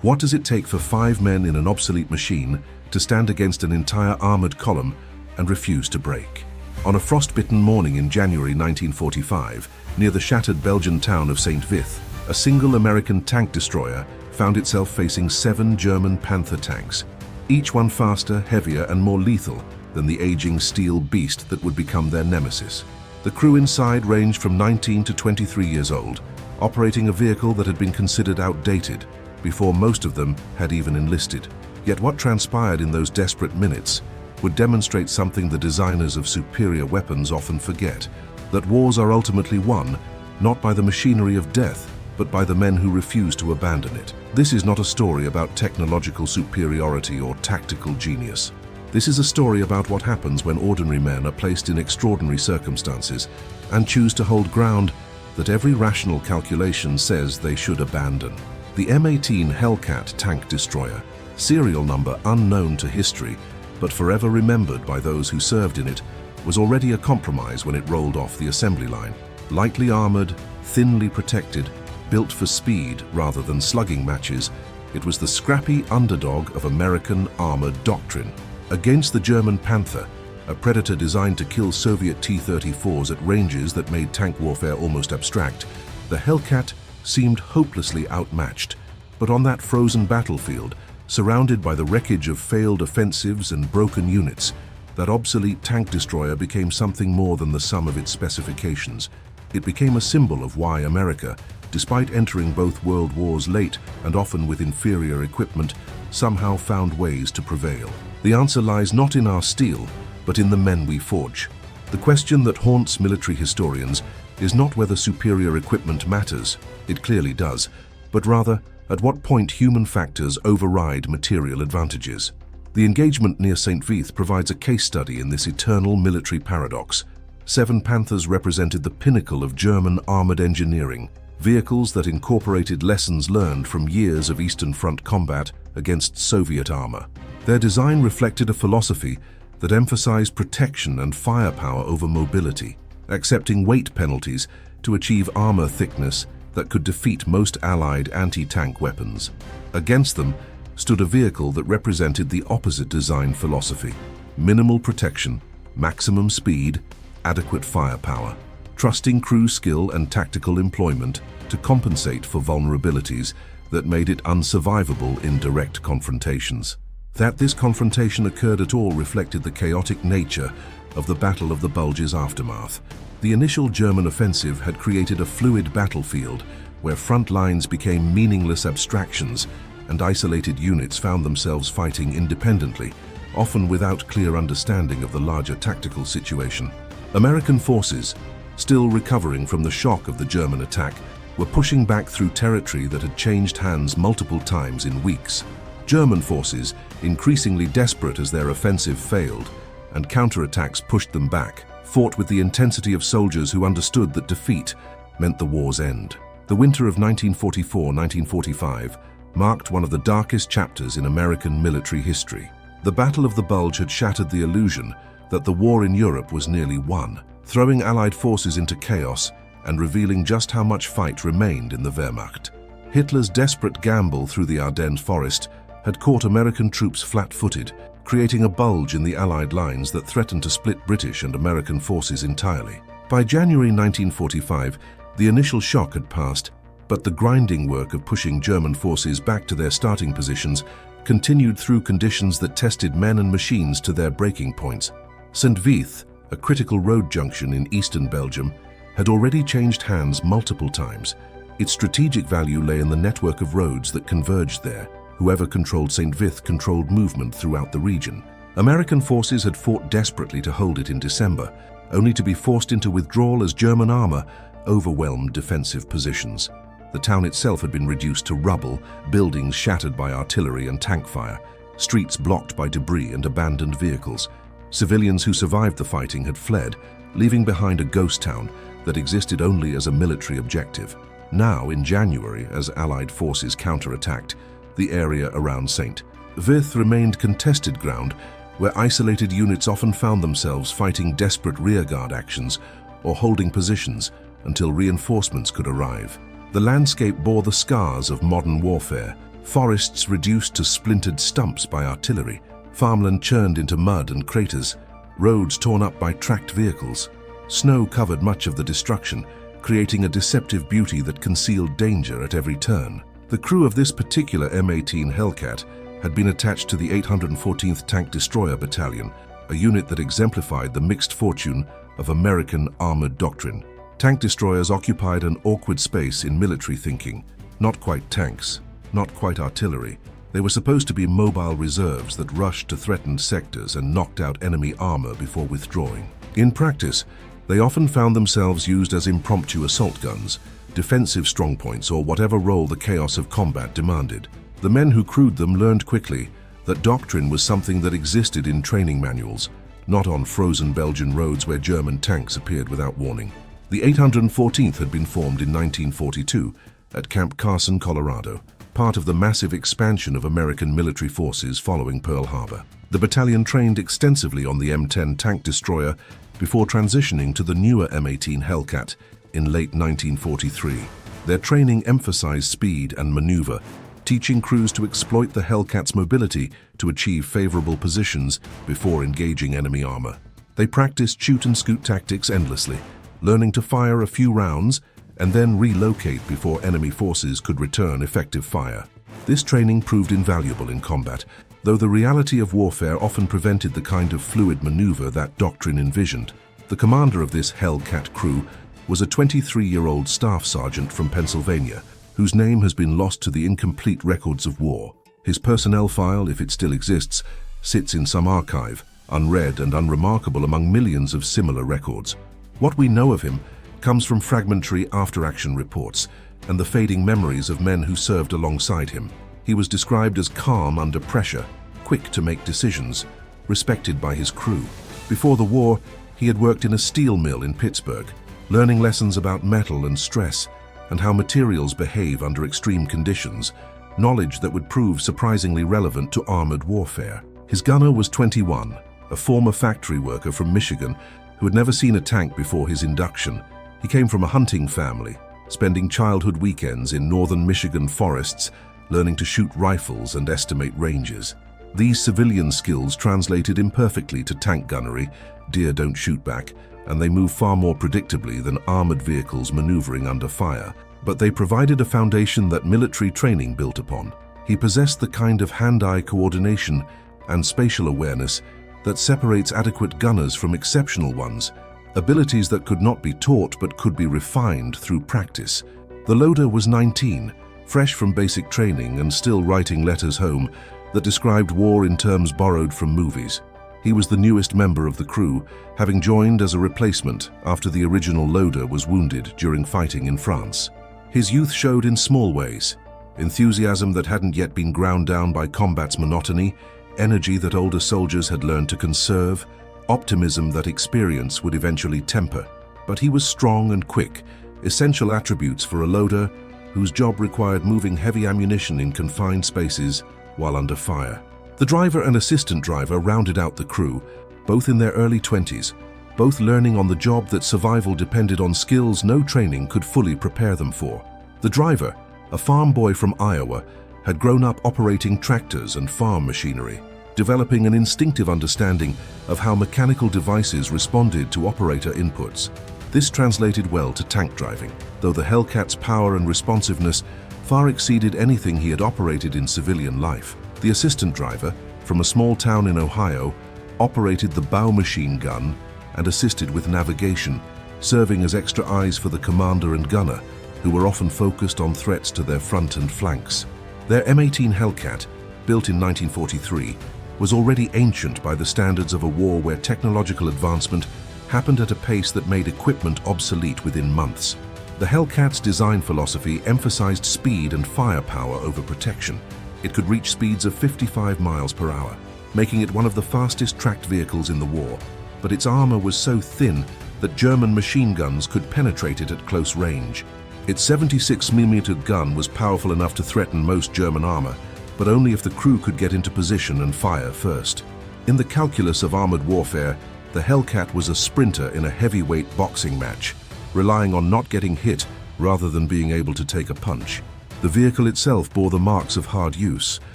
What does it take for 5 men in an obsolete machine to stand against an entire armored column and refuse to break? On a frostbitten morning in January 1945, near the shattered Belgian town of St. Vith, a single American tank destroyer found itself facing 7 German Panther tanks, each one faster, heavier, and more lethal than the aging steel beast that would become their nemesis. The crew inside ranged from 19 to 23 years old, operating a vehicle that had been considered outdated before most of them had even enlisted. Yet what transpired in those desperate minutes would demonstrate something the designers of superior weapons often forget: that wars are ultimately won not by the machinery of death, but by the men who refuse to abandon it. This is not a story about technological superiority or tactical genius. This is a story about what happens when ordinary men are placed in extraordinary circumstances and choose to hold ground that every rational calculation says they should abandon. The M18 Hellcat tank destroyer, serial number unknown to history, but forever remembered by those who served in it, was already a compromise when it rolled off the assembly line. Lightly armored, thinly protected, built for speed rather than slugging matches, it was the scrappy underdog of American armored doctrine. Against the German Panther, a predator designed to kill Soviet T-34s at ranges that made tank warfare almost abstract, the Hellcat seemed hopelessly outmatched. But on that frozen battlefield, surrounded by the wreckage of failed offensives and broken units, that obsolete tank destroyer became something more than the sum of its specifications. It became a symbol of why America, despite entering both world wars late and often with inferior equipment, somehow found ways to prevail. The answer lies not in our steel, but in the men we forge. The question that haunts military historians is not whether superior equipment matters, it clearly does, but rather at what point human factors override material advantages. The engagement near St. Vith provides a case study in this eternal military paradox. 7 Panthers represented the pinnacle of German armored engineering, vehicles that incorporated lessons learned from years of Eastern Front combat against Soviet armor. Their design reflected a philosophy that emphasized protection and firepower over mobility, accepting weight penalties to achieve armor thickness that could defeat most Allied anti-tank weapons. Against them stood a vehicle that represented the opposite design philosophy: minimal protection, maximum speed, adequate firepower, trusting crew skill and tactical employment to compensate for vulnerabilities that made it unsurvivable in direct confrontations. That this confrontation occurred at all reflected the chaotic nature of the Battle of the Bulge's aftermath. The initial German offensive had created a fluid battlefield where front lines became meaningless abstractions and isolated units found themselves fighting independently, often without clear understanding of the larger tactical situation. American forces, still recovering from the shock of the German attack, were pushing back through territory that had changed hands multiple times in weeks. German forces, increasingly desperate as their offensive failed and counterattacks pushed them back, fought with the intensity of soldiers who understood that defeat meant the war's end. The winter of 1944-1945 marked one of the darkest chapters in American military history. The Battle of the Bulge had shattered the illusion that the war in Europe was nearly won, throwing Allied forces into chaos and revealing just how much fight remained in the Wehrmacht. Hitler's desperate gamble through the Ardennes forest had caught American troops flat-footed, creating a bulge in the Allied lines that threatened to split British and American forces entirely. By January 1945, the initial shock had passed, but the grinding work of pushing German forces back to their starting positions continued through conditions that tested men and machines to their breaking points. St. Vith, a critical road junction in eastern Belgium, had already changed hands multiple times. Its strategic value lay in the network of roads that converged there. Whoever controlled St. Vith controlled movement throughout the region. American forces had fought desperately to hold it in December, only to be forced into withdrawal as German armor overwhelmed defensive positions. The town itself had been reduced to rubble, buildings shattered by artillery and tank fire, streets blocked by debris and abandoned vehicles. Civilians who survived the fighting had fled, leaving behind a ghost town that existed only as a military objective. Now, in January, as Allied forces counterattacked, the area around St. Vith remained contested ground where isolated units often found themselves fighting desperate rearguard actions or holding positions until reinforcements could arrive. The landscape bore the scars of modern warfare: forests reduced to splintered stumps by artillery, farmland churned into mud and craters, roads torn up by tracked vehicles. Snow covered much of the destruction, creating a deceptive beauty that concealed danger at every turn. The crew of this particular M18 Hellcat had been attached to the 814th Tank Destroyer Battalion, a unit that exemplified the mixed fortune of American armored doctrine. Tank destroyers occupied an awkward space in military thinking. Not quite tanks, not quite artillery. They were supposed to be mobile reserves that rushed to threatened sectors and knocked out enemy armor before withdrawing. In practice, they often found themselves used as impromptu assault guns, defensive strongpoints, or whatever role the chaos of combat demanded. The men who crewed them learned quickly that doctrine was something that existed in training manuals, not on frozen Belgian roads where German tanks appeared without warning. The 814th had been formed in 1942 at Camp Carson, Colorado, part of the massive expansion of American military forces following Pearl Harbor. The battalion trained extensively on the M10 tank destroyer before transitioning to the newer M18 Hellcat in late 1943. Their training emphasized speed and maneuver, teaching crews to exploit the Hellcat's mobility to achieve favorable positions before engaging enemy armor. They practiced shoot-and-scoot tactics endlessly, learning to fire a few rounds and then relocate before enemy forces could return effective fire. This training proved invaluable in combat, though the reality of warfare often prevented the kind of fluid maneuver that doctrine envisioned. The commander of this Hellcat crew was a 23-year-old staff sergeant from Pennsylvania, whose name has been lost to the incomplete records of war. His personnel file, if it still exists, sits in some archive, unread and unremarkable among millions of similar records. What we know of him comes from fragmentary after-action reports and the fading memories of men who served alongside him. He was described as calm under pressure, quick to make decisions, respected by his crew. Before the war, he had worked in a steel mill in Pittsburgh, learning lessons about metal and stress and how materials behave under extreme conditions, knowledge that would prove surprisingly relevant to armored warfare. His gunner was 21, a former factory worker from Michigan who had never seen a tank before his induction. He came from a hunting family, spending childhood weekends in northern Michigan forests, learning to shoot rifles and estimate ranges. These civilian skills translated imperfectly to tank gunnery, deer don't shoot back, and they move far more predictably than armored vehicles maneuvering under fire. But they provided a foundation that military training built upon. He possessed the kind of hand-eye coordination and spatial awareness that separates adequate gunners from exceptional ones, abilities that could not be taught but could be refined through practice. The loader was 19, fresh from basic training and still writing letters home that described war in terms borrowed from movies. He was the newest member of the crew, having joined as a replacement after the original loader was wounded during fighting in France. His youth showed in small ways: enthusiasm that hadn't yet been ground down by combat's monotony, energy that older soldiers had learned to conserve, optimism that experience would eventually temper. But he was strong and quick, essential attributes for a loader whose job required moving heavy ammunition in confined spaces while under fire. The driver and assistant driver rounded out the crew, both in their early 20s, both learning on the job that survival depended on skills no training could fully prepare them for. The driver, a farm boy from Iowa, had grown up operating tractors and farm machinery, developing an instinctive understanding of how mechanical devices responded to operator inputs. This translated well to tank driving, though the Hellcat's power and responsiveness far exceeded anything he had operated in civilian life. The assistant driver, from a small town in Ohio, operated the bow machine gun and assisted with navigation, serving as extra eyes for the commander and gunner, who were often focused on threats to their front and flanks. Their M18 Hellcat, built in 1943, was already ancient by the standards of a war where technological advancement happened at a pace that made equipment obsolete within months. The Hellcat's design philosophy emphasized speed and firepower over protection. It could reach speeds of 55 miles per hour, making it one of the fastest tracked vehicles in the war. But its armor was so thin that German machine guns could penetrate it at close range. Its 76mm gun was powerful enough to threaten most German armor, but only if the crew could get into position and fire first. In the calculus of armored warfare, the Hellcat was a sprinter in a heavyweight boxing match, relying on not getting hit rather than being able to take a punch. The vehicle itself bore the marks of hard use.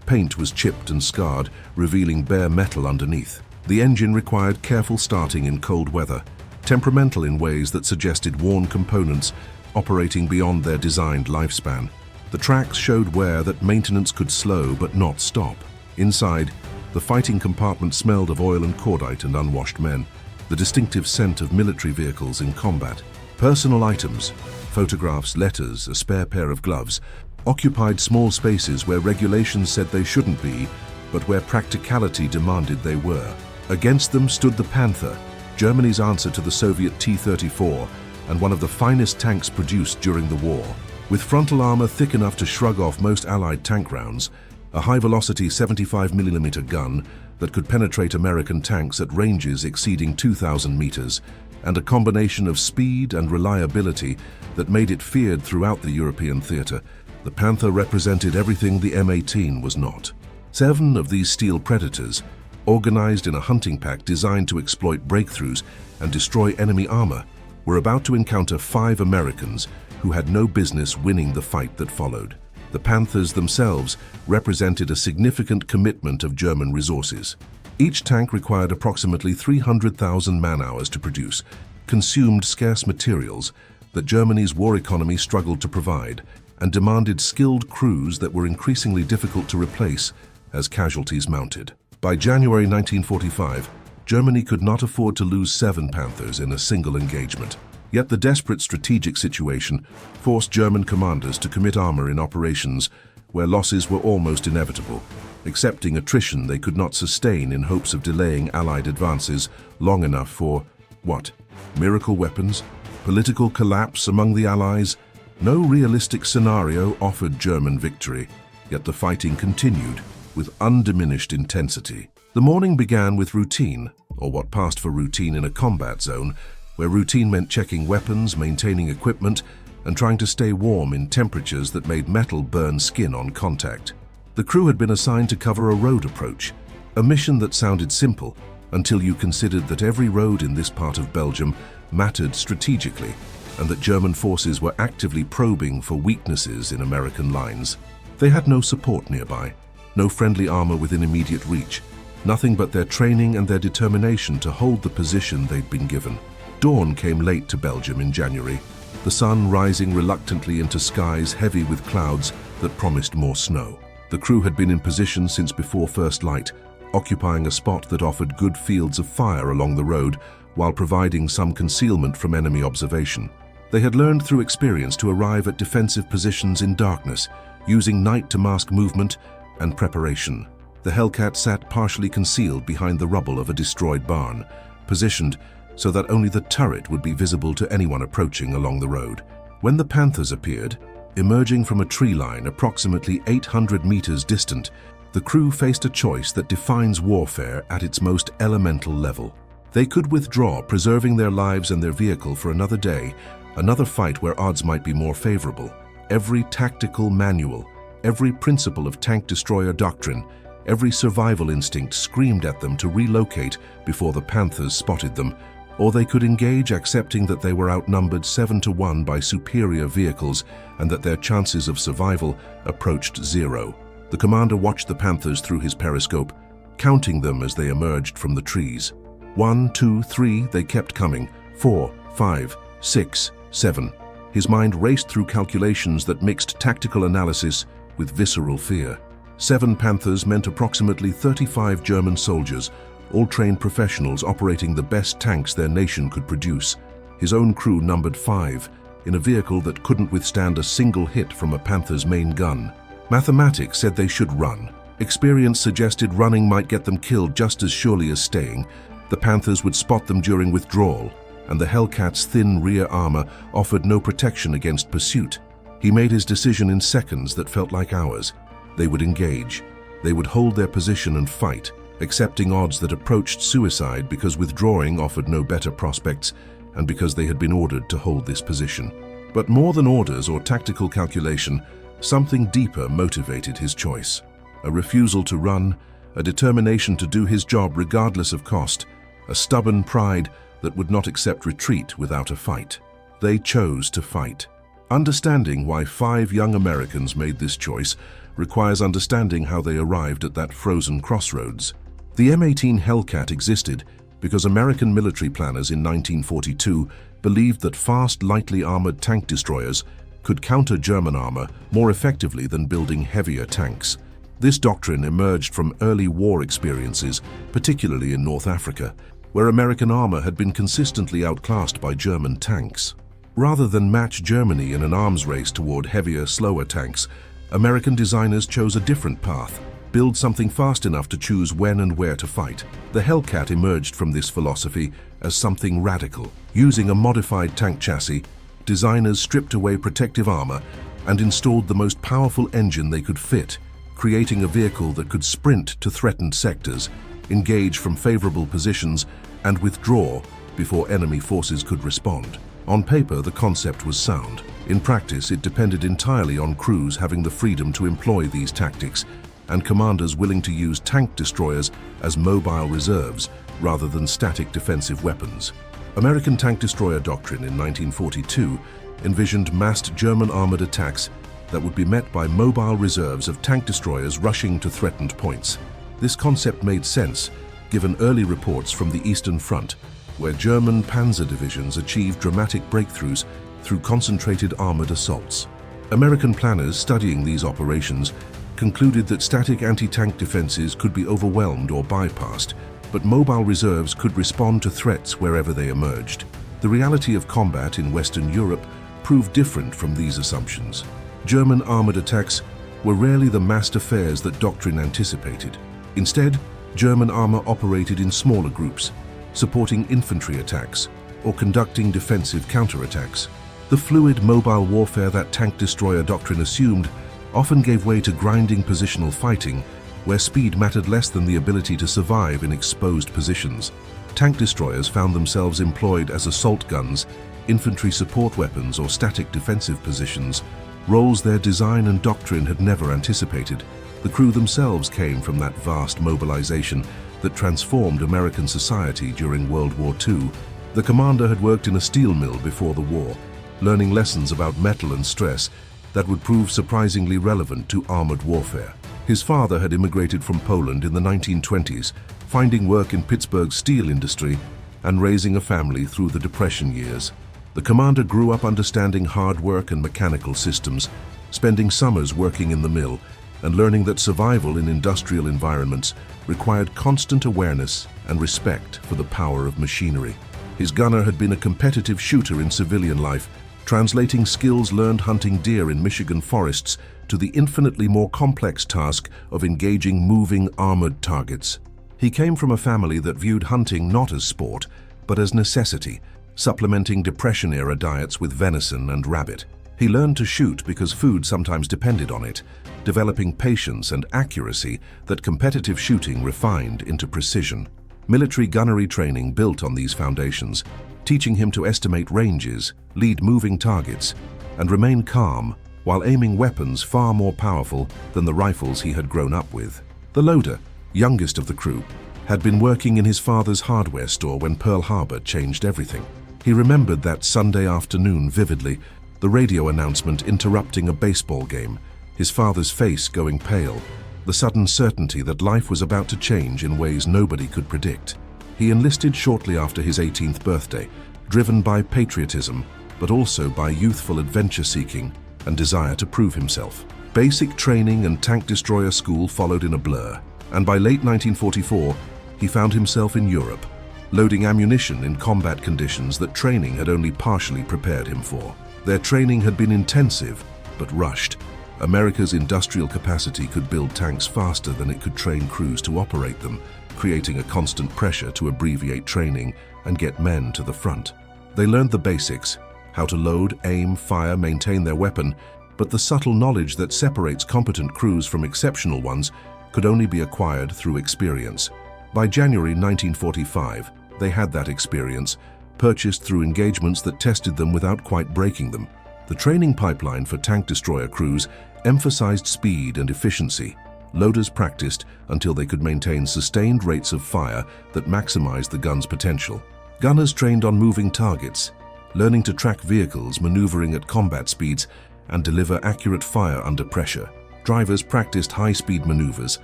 Paint was chipped and scarred, revealing bare metal underneath. The engine required careful starting in cold weather, temperamental in ways that suggested worn components operating beyond their designed lifespan. The tracks showed wear that maintenance could slow but not stop. Inside, the fighting compartment smelled of oil and cordite and unwashed men, the distinctive scent of military vehicles in combat. Personal items, photographs, letters, a spare pair of gloves, occupied small spaces where regulations said they shouldn't be, but where practicality demanded they were. Against them stood the Panther, Germany's answer to the Soviet T-34 and one of the finest tanks produced during the war. With frontal armor thick enough to shrug off most Allied tank rounds, a high-velocity 75mm gun that could penetrate American tanks at ranges exceeding 2,000 meters, and a combination of speed and reliability that made it feared throughout the European theater, the Panther represented everything the M18 was not. 7 of these steel predators, organized in a hunting pack designed to exploit breakthroughs and destroy enemy armor, were about to encounter 5 Americans who had no business winning the fight that followed. The Panthers themselves represented a significant commitment of German resources. Each tank required approximately 300,000 man-hours to produce, consumed scarce materials that Germany's war economy struggled to provide, and demanded skilled crews that were increasingly difficult to replace as casualties mounted. By January 1945, Germany could not afford to lose 7 Panthers in a single engagement. Yet the desperate strategic situation forced German commanders to commit armor in operations where losses were almost inevitable, accepting attrition they could not sustain in hopes of delaying Allied advances long enough for, what, miracle weapons? Political collapse among the Allies? No realistic scenario offered German victory, yet the fighting continued with undiminished intensity. The morning began with routine, or what passed for routine in a combat zone, where routine meant checking weapons, maintaining equipment, and trying to stay warm in temperatures that made metal burn skin on contact. The crew had been assigned to cover a road approach, a mission that sounded simple until you considered that every road in this part of Belgium mattered strategically, and that German forces were actively probing for weaknesses in American lines. They had no support nearby, no friendly armor within immediate reach, nothing but their training and their determination to hold the position they'd been given. Dawn came late to Belgium in January, the sun rising reluctantly into skies heavy with clouds that promised more snow. The crew had been in position since before first light, occupying a spot that offered good fields of fire along the road while providing some concealment from enemy observation. They had learned through experience to arrive at defensive positions in darkness, using night to mask movement and preparation. The Hellcat sat partially concealed behind the rubble of a destroyed barn, positioned so that only the turret would be visible to anyone approaching along the road. When the Panthers appeared, emerging from a tree line approximately 800 meters distant, the crew faced a choice that defines warfare at its most elemental level. They could withdraw, preserving their lives and their vehicle for another day, another fight where odds might be more favorable. Every tactical manual, every principle of tank destroyer doctrine, every survival instinct screamed at them to relocate before the Panthers spotted them, or they could engage accepting that they were outnumbered 7-1 by superior vehicles and that their chances of survival approached 0. The commander watched the Panthers through his periscope, counting them as they emerged from the trees. 1, 2, 3, they kept coming. 4, 5, 6, 7. His mind raced through calculations that mixed tactical analysis with visceral fear. 7 Panthers meant approximately 35 German soldiers, all trained professionals operating the best tanks their nation could produce. His own crew numbered 5, in a vehicle that couldn't withstand a single hit from a Panther's main gun. Mathematics said they should run. Experience suggested running might get them killed just as surely as staying. The Panthers would spot them during withdrawal, and the Hellcat's thin rear armor offered no protection against pursuit. He made his decision in seconds that felt like hours. They would engage. They would hold their position and fight, accepting odds that approached suicide because withdrawing offered no better prospects and because they had been ordered to hold this position. But more than orders or tactical calculation, something deeper motivated his choice. A refusal to run, a determination to do his job regardless of cost, a stubborn pride that would not accept retreat without a fight. They chose to fight. Understanding why 5 young Americans made this choice requires understanding how they arrived at that frozen crossroads. The M18 Hellcat existed because American military planners in 1942 believed that fast, lightly armored tank destroyers could counter German armor more effectively than building heavier tanks. This doctrine emerged from early war experiences, particularly in North Africa, where American armor had been consistently outclassed by German tanks. Rather than match Germany in an arms race toward heavier, slower tanks, American designers chose a different path: build something fast enough to choose when and where to fight. The Hellcat emerged from this philosophy as something radical. Using a modified tank chassis, designers stripped away protective armor and installed the most powerful engine they could fit, creating a vehicle that could sprint to threatened sectors, engage from favorable positions, and withdraw before enemy forces could respond. On paper, the concept was sound. In practice, it depended entirely on crews having the freedom to employ these tactics and commanders willing to use tank destroyers as mobile reserves rather than static defensive weapons. American tank destroyer doctrine in 1942 envisioned massed German armored attacks that would be met by mobile reserves of tank destroyers rushing to threatened points. This concept made sense given early reports from the Eastern Front, where German Panzer divisions achieved dramatic breakthroughs through concentrated armored assaults. American planners studying these operations concluded that static anti-tank defenses could be overwhelmed or bypassed, but mobile reserves could respond to threats wherever they emerged. The reality of combat in Western Europe proved different from these assumptions. German armored attacks were rarely the massed affairs that doctrine anticipated. Instead, German armor operated in smaller groups, supporting infantry attacks or conducting defensive counterattacks. The fluid mobile warfare that tank destroyer doctrine assumed often gave way to grinding positional fighting, where speed mattered less than the ability to survive in exposed positions. Tank destroyers found themselves employed as assault guns, infantry support weapons, or static defensive positions, roles their design and doctrine had never anticipated. The crew themselves came from that vast mobilization that transformed American society during World War II. The commander had worked in a steel mill before the war, learning lessons about metal and stress that would prove surprisingly relevant to armored warfare. His father had immigrated from Poland in the 1920s, finding work in Pittsburgh's steel industry and raising a family through the Depression years. The commander grew up understanding hard work and mechanical systems, spending summers working in the mill and learning that survival in industrial environments required constant awareness and respect for the power of machinery. His gunner had been a competitive shooter in civilian life, translating skills learned hunting deer in Michigan forests to the infinitely more complex task of engaging moving armored targets. He came from a family that viewed hunting not as sport, but as necessity, supplementing Depression-era diets with venison and rabbit. He learned to shoot because food sometimes depended on it, developing patience and accuracy that competitive shooting refined into precision. Military gunnery training built on these foundations, teaching him to estimate ranges, lead moving targets, and remain calm while aiming weapons far more powerful than the rifles he had grown up with. The loader, youngest of the crew, had been working in his father's hardware store when Pearl Harbor changed everything. He remembered that Sunday afternoon vividly, the radio announcement interrupting a baseball game, his father's face going pale, the sudden certainty that life was about to change in ways nobody could predict. He enlisted shortly after his 18th birthday, driven by patriotism, but also by youthful adventure-seeking and desire to prove himself. Basic training and tank destroyer school followed in a blur, and by late 1944, he found himself in Europe, loading ammunition in combat conditions that training had only partially prepared him for. Their training had been intensive, but rushed. America's industrial capacity could build tanks faster than it could train crews to operate them, creating a constant pressure to abbreviate training and get men to the front. They learned the basics, how to load, aim, fire, maintain their weapon, but the subtle knowledge that separates competent crews from exceptional ones could only be acquired through experience. By January 1945, they had that experience, purchased through engagements that tested them without quite breaking them. The training pipeline for tank destroyer crews emphasized speed and efficiency. Loaders practiced until they could maintain sustained rates of fire that maximized the gun's potential. Gunners trained on moving targets, learning to track vehicles maneuvering at combat speeds and deliver accurate fire under pressure. Drivers practiced high-speed maneuvers,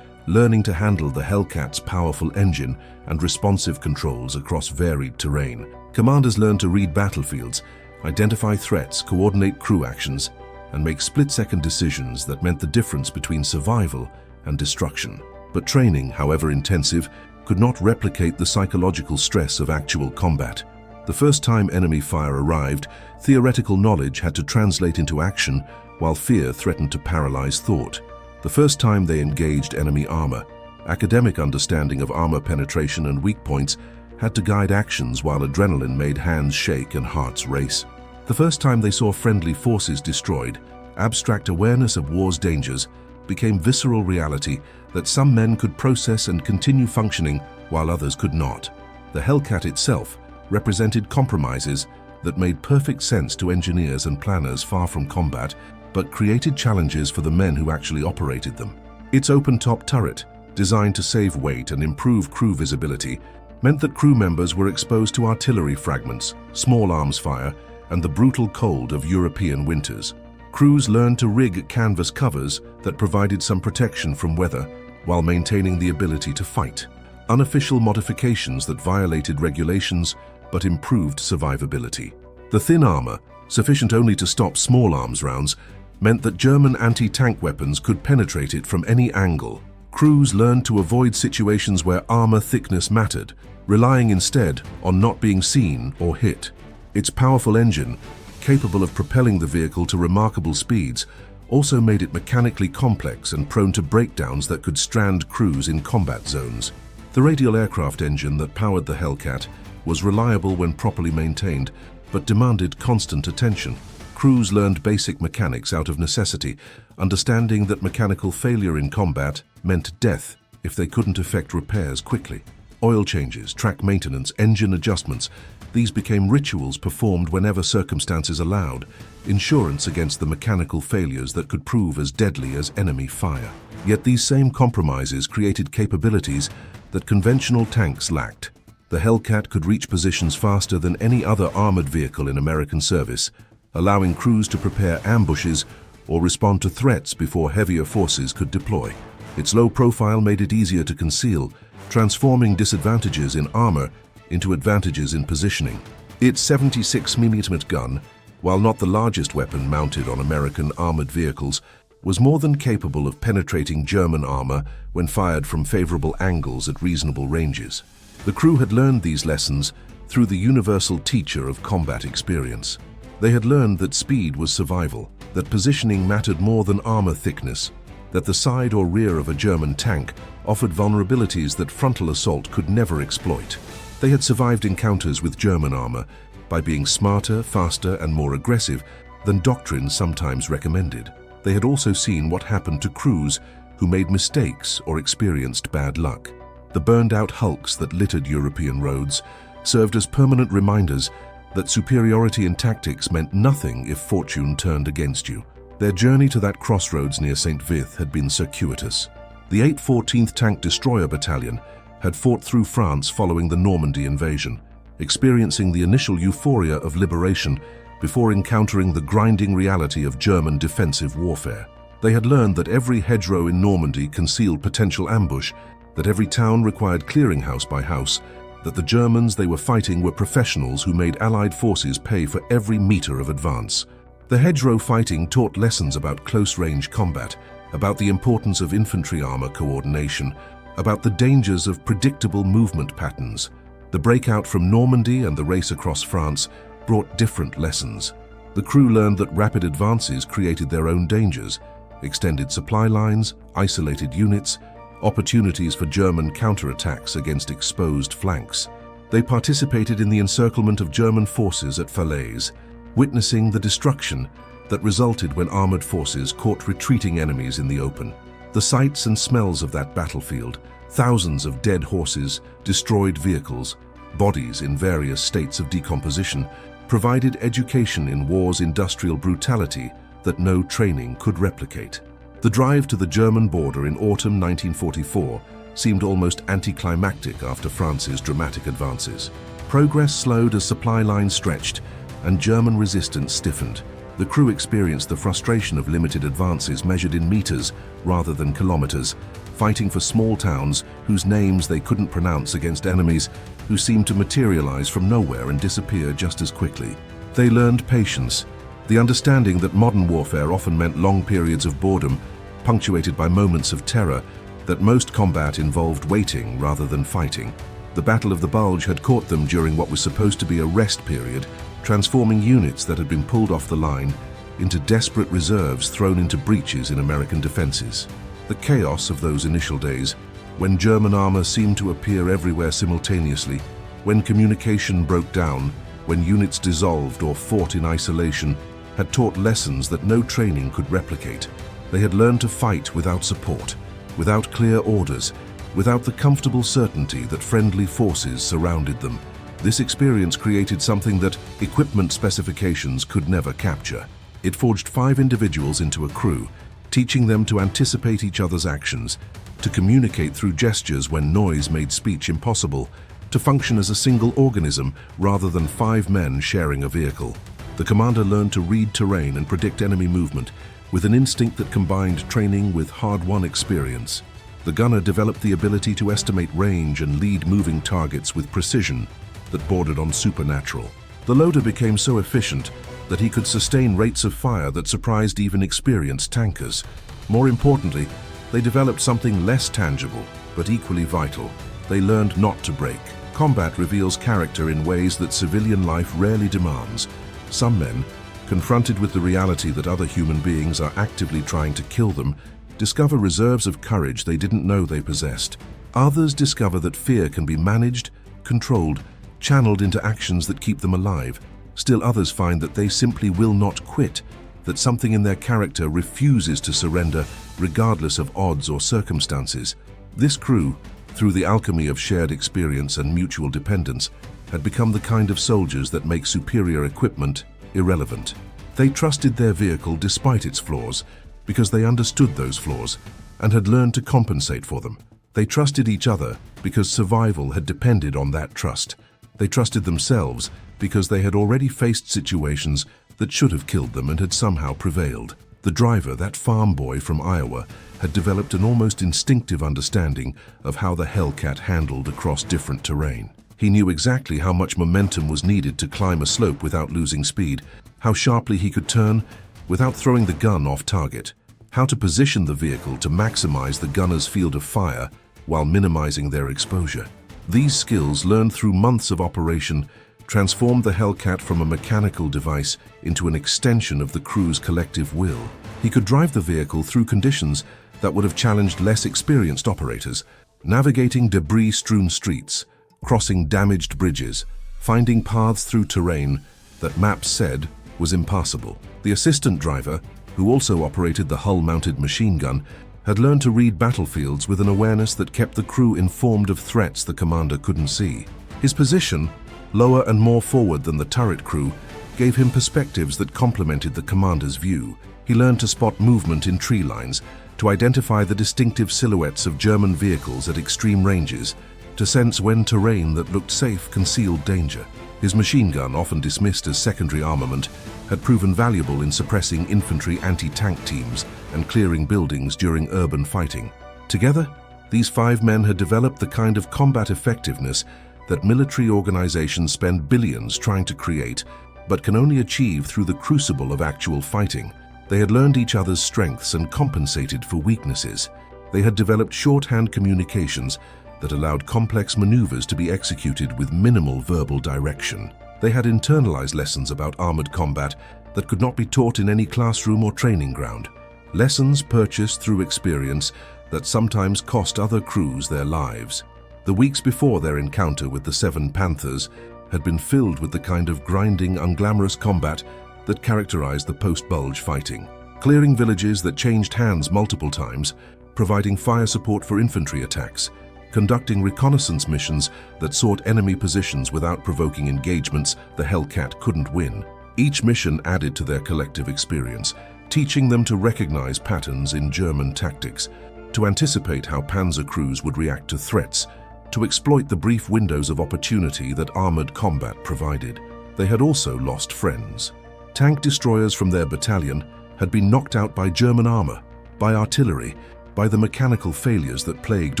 learning to handle the Hellcat's powerful engine and responsive controls across varied terrain. Commanders learned to read battlefields, identify threats, coordinate crew actions, and make split-second decisions that meant the difference between survival and destruction. But training, however intensive, could not replicate the psychological stress of actual combat. The first time enemy fire arrived, theoretical knowledge had to translate into action, while fear threatened to paralyze thought. The first time they engaged enemy armor, academic understanding of armor penetration and weak points had to guide actions while adrenaline made hands shake and hearts race. The first time they saw friendly forces destroyed, abstract awareness of war's dangers became visceral reality that some men could process and continue functioning while others could not. The Hellcat itself represented compromises that made perfect sense to engineers and planners far from combat, but created challenges for the men who actually operated them. Its open-top turret, designed to save weight and improve crew visibility, meant that crew members were exposed to artillery fragments, small arms fire, and the brutal cold of European winters. Crews learned to rig canvas covers that provided some protection from weather while maintaining the ability to fight. Unofficial modifications that violated regulations but improved survivability. The thin armor, sufficient only to stop small arms rounds, meant that German anti-tank weapons could penetrate it from any angle. Crews learned to avoid situations where armor thickness mattered, relying instead on not being seen or hit. Its powerful engine, capable of propelling the vehicle to remarkable speeds, also made it mechanically complex and prone to breakdowns that could strand crews in combat zones. The radial aircraft engine that powered the Hellcat was reliable when properly maintained, but demanded constant attention. Crews learned basic mechanics out of necessity, understanding that mechanical failure in combat meant death if they couldn't effect repairs quickly. Oil changes, track maintenance, engine adjustments, these became rituals performed whenever circumstances allowed, insurance against the mechanical failures that could prove as deadly as enemy fire. Yet these same compromises created capabilities that conventional tanks lacked. The Hellcat could reach positions faster than any other armored vehicle in American service, allowing crews to prepare ambushes or respond to threats before heavier forces could deploy. Its low profile made it easier to conceal, transforming disadvantages in armor into advantages in positioning. Its 76mm gun, while not the largest weapon mounted on American armored vehicles, was more than capable of penetrating German armor when fired from favorable angles at reasonable ranges. The crew had learned these lessons through the universal teacher of combat experience. They had learned that speed was survival, that positioning mattered more than armor thickness, that the side or rear of a German tank offered vulnerabilities that frontal assault could never exploit. They had survived encounters with German armor by being smarter, faster, and more aggressive than doctrine sometimes recommended. They had also seen what happened to crews who made mistakes or experienced bad luck. The burned-out hulks that littered European roads served as permanent reminders that superiority in tactics meant nothing if fortune turned against you. Their journey to that crossroads near St. Vith had been circuitous. The 814th Tank Destroyer Battalion had fought through France following the Normandy invasion, experiencing the initial euphoria of liberation before encountering the grinding reality of German defensive warfare. They had learned that every hedgerow in Normandy concealed potential ambush, that every town required clearing house by house, that the Germans they were fighting were professionals who made Allied forces pay for every meter of advance. The hedgerow fighting taught lessons about close-range combat, about the importance of infantry armor coordination, about the dangers of predictable movement patterns. The breakout from Normandy and the race across France brought different lessons. The crew learned that rapid advances created their own dangers, extended supply lines, isolated units, opportunities for German counterattacks against exposed flanks. They participated in the encirclement of German forces at Falaise, witnessing the destruction that resulted when armored forces caught retreating enemies in the open. The sights and smells of that battlefield, thousands of dead horses, destroyed vehicles, bodies in various states of decomposition, provided education in war's industrial brutality that no training could replicate. The drive to the German border in autumn 1944 seemed almost anticlimactic after France's dramatic advances. Progress slowed as supply lines stretched, and German resistance stiffened. The crew experienced the frustration of limited advances measured in meters rather than kilometers, fighting for small towns whose names they couldn't pronounce against enemies who seemed to materialize from nowhere and disappear just as quickly. They learned patience, the understanding that modern warfare often meant long periods of boredom, punctuated by moments of terror, that most combat involved waiting rather than fighting. The Battle of the Bulge had caught them during what was supposed to be a rest period, transforming units that had been pulled off the line into desperate reserves thrown into breaches in American defenses. The chaos of those initial days, when German armor seemed to appear everywhere simultaneously, when communication broke down, when units dissolved or fought in isolation, had taught lessons that no training could replicate. They had learned to fight without support, without clear orders, without the comfortable certainty that friendly forces surrounded them. This experience created something that equipment specifications could never capture. It forged 5 individuals into a crew, teaching them to anticipate each other's actions, to communicate through gestures when noise made speech impossible, to function as a single organism rather than 5 men sharing a vehicle. The commander learned to read terrain and predict enemy movement with an instinct that combined training with hard-won experience. The gunner developed the ability to estimate range and lead moving targets with precision that bordered on supernatural. The loader became so efficient that he could sustain rates of fire that surprised even experienced tankers. More importantly, they developed something less tangible, but equally vital. They learned not to break. Combat reveals character in ways that civilian life rarely demands. Some men, confronted with the reality that other human beings are actively trying to kill them, discover reserves of courage they didn't know they possessed. Others discover that fear can be managed, controlled, channeled into actions that keep them alive. Still others find that they simply will not quit, that something in their character refuses to surrender regardless of odds or circumstances. This crew, through the alchemy of shared experience and mutual dependence, had become the kind of soldiers that make superior equipment irrelevant. They trusted their vehicle despite its flaws, because they understood those flaws and had learned to compensate for them. They trusted each other because survival had depended on that trust. They trusted themselves because they had already faced situations that should have killed them and had somehow prevailed. The driver, that farm boy from Iowa, had developed an almost instinctive understanding of how the Hellcat handled across different terrain. He knew exactly how much momentum was needed to climb a slope without losing speed, how sharply he could turn without throwing the gun off target, how to position the vehicle to maximize the gunner's field of fire while minimizing their exposure. These skills, learned through months of operation, transformed the Hellcat from a mechanical device into an extension of the crew's collective will. He could drive the vehicle through conditions that would have challenged less experienced operators, navigating debris-strewn streets, crossing damaged bridges, finding paths through terrain that maps said was impassable. The assistant driver, who also operated the hull-mounted machine gun, had learned to read battlefields with an awareness that kept the crew informed of threats the commander couldn't see. His position, lower and more forward than the turret crew, gave him perspectives that complemented the commander's view. He learned to spot movement in tree lines, to identify the distinctive silhouettes of German vehicles at extreme ranges, to sense when terrain that looked safe concealed danger. His machine gun, often dismissed as secondary armament, had proven valuable in suppressing infantry anti-tank teams and clearing buildings during urban fighting. Together, these 5 men had developed the kind of combat effectiveness that military organizations spend billions trying to create, but can only achieve through the crucible of actual fighting. They had learned each other's strengths and compensated for weaknesses. They had developed shorthand communications that allowed complex maneuvers to be executed with minimal verbal direction. They had internalized lessons about armored combat that could not be taught in any classroom or training ground. Lessons purchased through experience that sometimes cost other crews their lives. The weeks before their encounter with the 7 Panthers had been filled with the kind of grinding, unglamorous combat that characterized the post-Bulge fighting. Clearing villages that changed hands multiple times, providing fire support for infantry attacks, conducting reconnaissance missions that sought enemy positions without provoking engagements the Hellcat couldn't win. Each mission added to their collective experience, teaching them to recognize patterns in German tactics, to anticipate how Panzer crews would react to threats, to exploit the brief windows of opportunity that armored combat provided. they had also lost friends. Tank destroyers from their battalion had been knocked out by German armor, by artillery, by the mechanical failures that plagued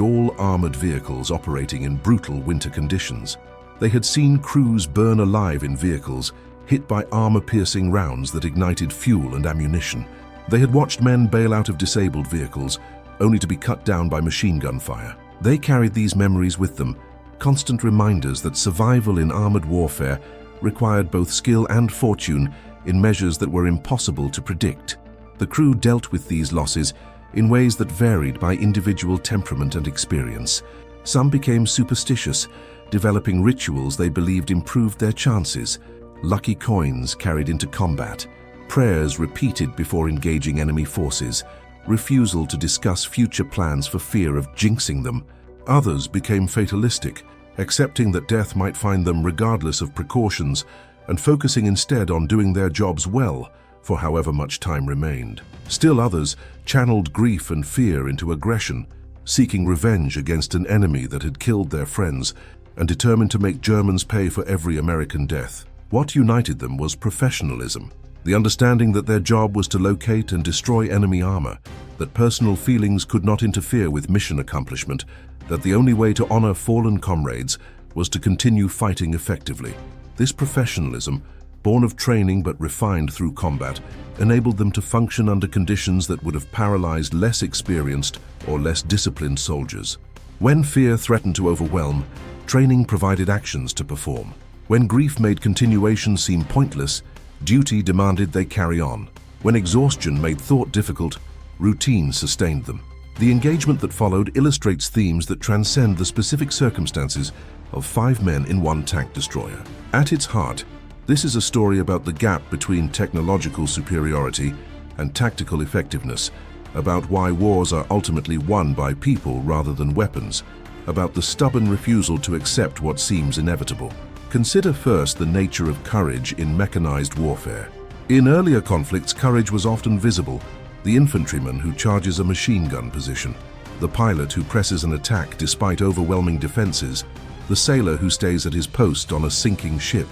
all armored vehicles operating in brutal winter conditions. They had seen crews burn alive in vehicles hit by armor-piercing rounds that ignited fuel and ammunition. They had watched men bail out of disabled vehicles only to be cut down by machine gun fire. They carried these memories with them, constant reminders that survival in armored warfare required both skill and fortune in measures that were impossible to predict. The crew dealt with these losses in ways that varied by individual temperament and experience. Some became superstitious, developing rituals they believed improved their chances, lucky coins carried into combat, prayers repeated before engaging enemy forces, refusal to discuss future plans for fear of jinxing them. Others became fatalistic, accepting that death might find them regardless of precautions and focusing instead on doing their jobs well for however much time remained. Still others channeled grief and fear into aggression, seeking revenge against an enemy that had killed their friends and determined to make Germans pay for every American death. What united them was professionalism, the understanding that their job was to locate and destroy enemy armor, that personal feelings could not interfere with mission accomplishment, that the only way to honor fallen comrades was to continue fighting effectively. This professionalism, born of training but refined through combat, enabled them to function under conditions that would have paralyzed less experienced or less disciplined soldiers. When fear threatened to overwhelm, training provided actions to perform. When grief made continuation seem pointless, duty demanded they carry on. When exhaustion made thought difficult, routine sustained them. The engagement that followed illustrates themes that transcend the specific circumstances of 5 men in one tank destroyer. At its heart, this is a story about the gap between technological superiority and tactical effectiveness, about why wars are ultimately won by people rather than weapons, about the stubborn refusal to accept what seems inevitable. Consider first the nature of courage in mechanized warfare. In earlier conflicts, courage was often visible: the infantryman who charges a machine gun position, the pilot who presses an attack despite overwhelming defenses, the sailor who stays at his post on a sinking ship.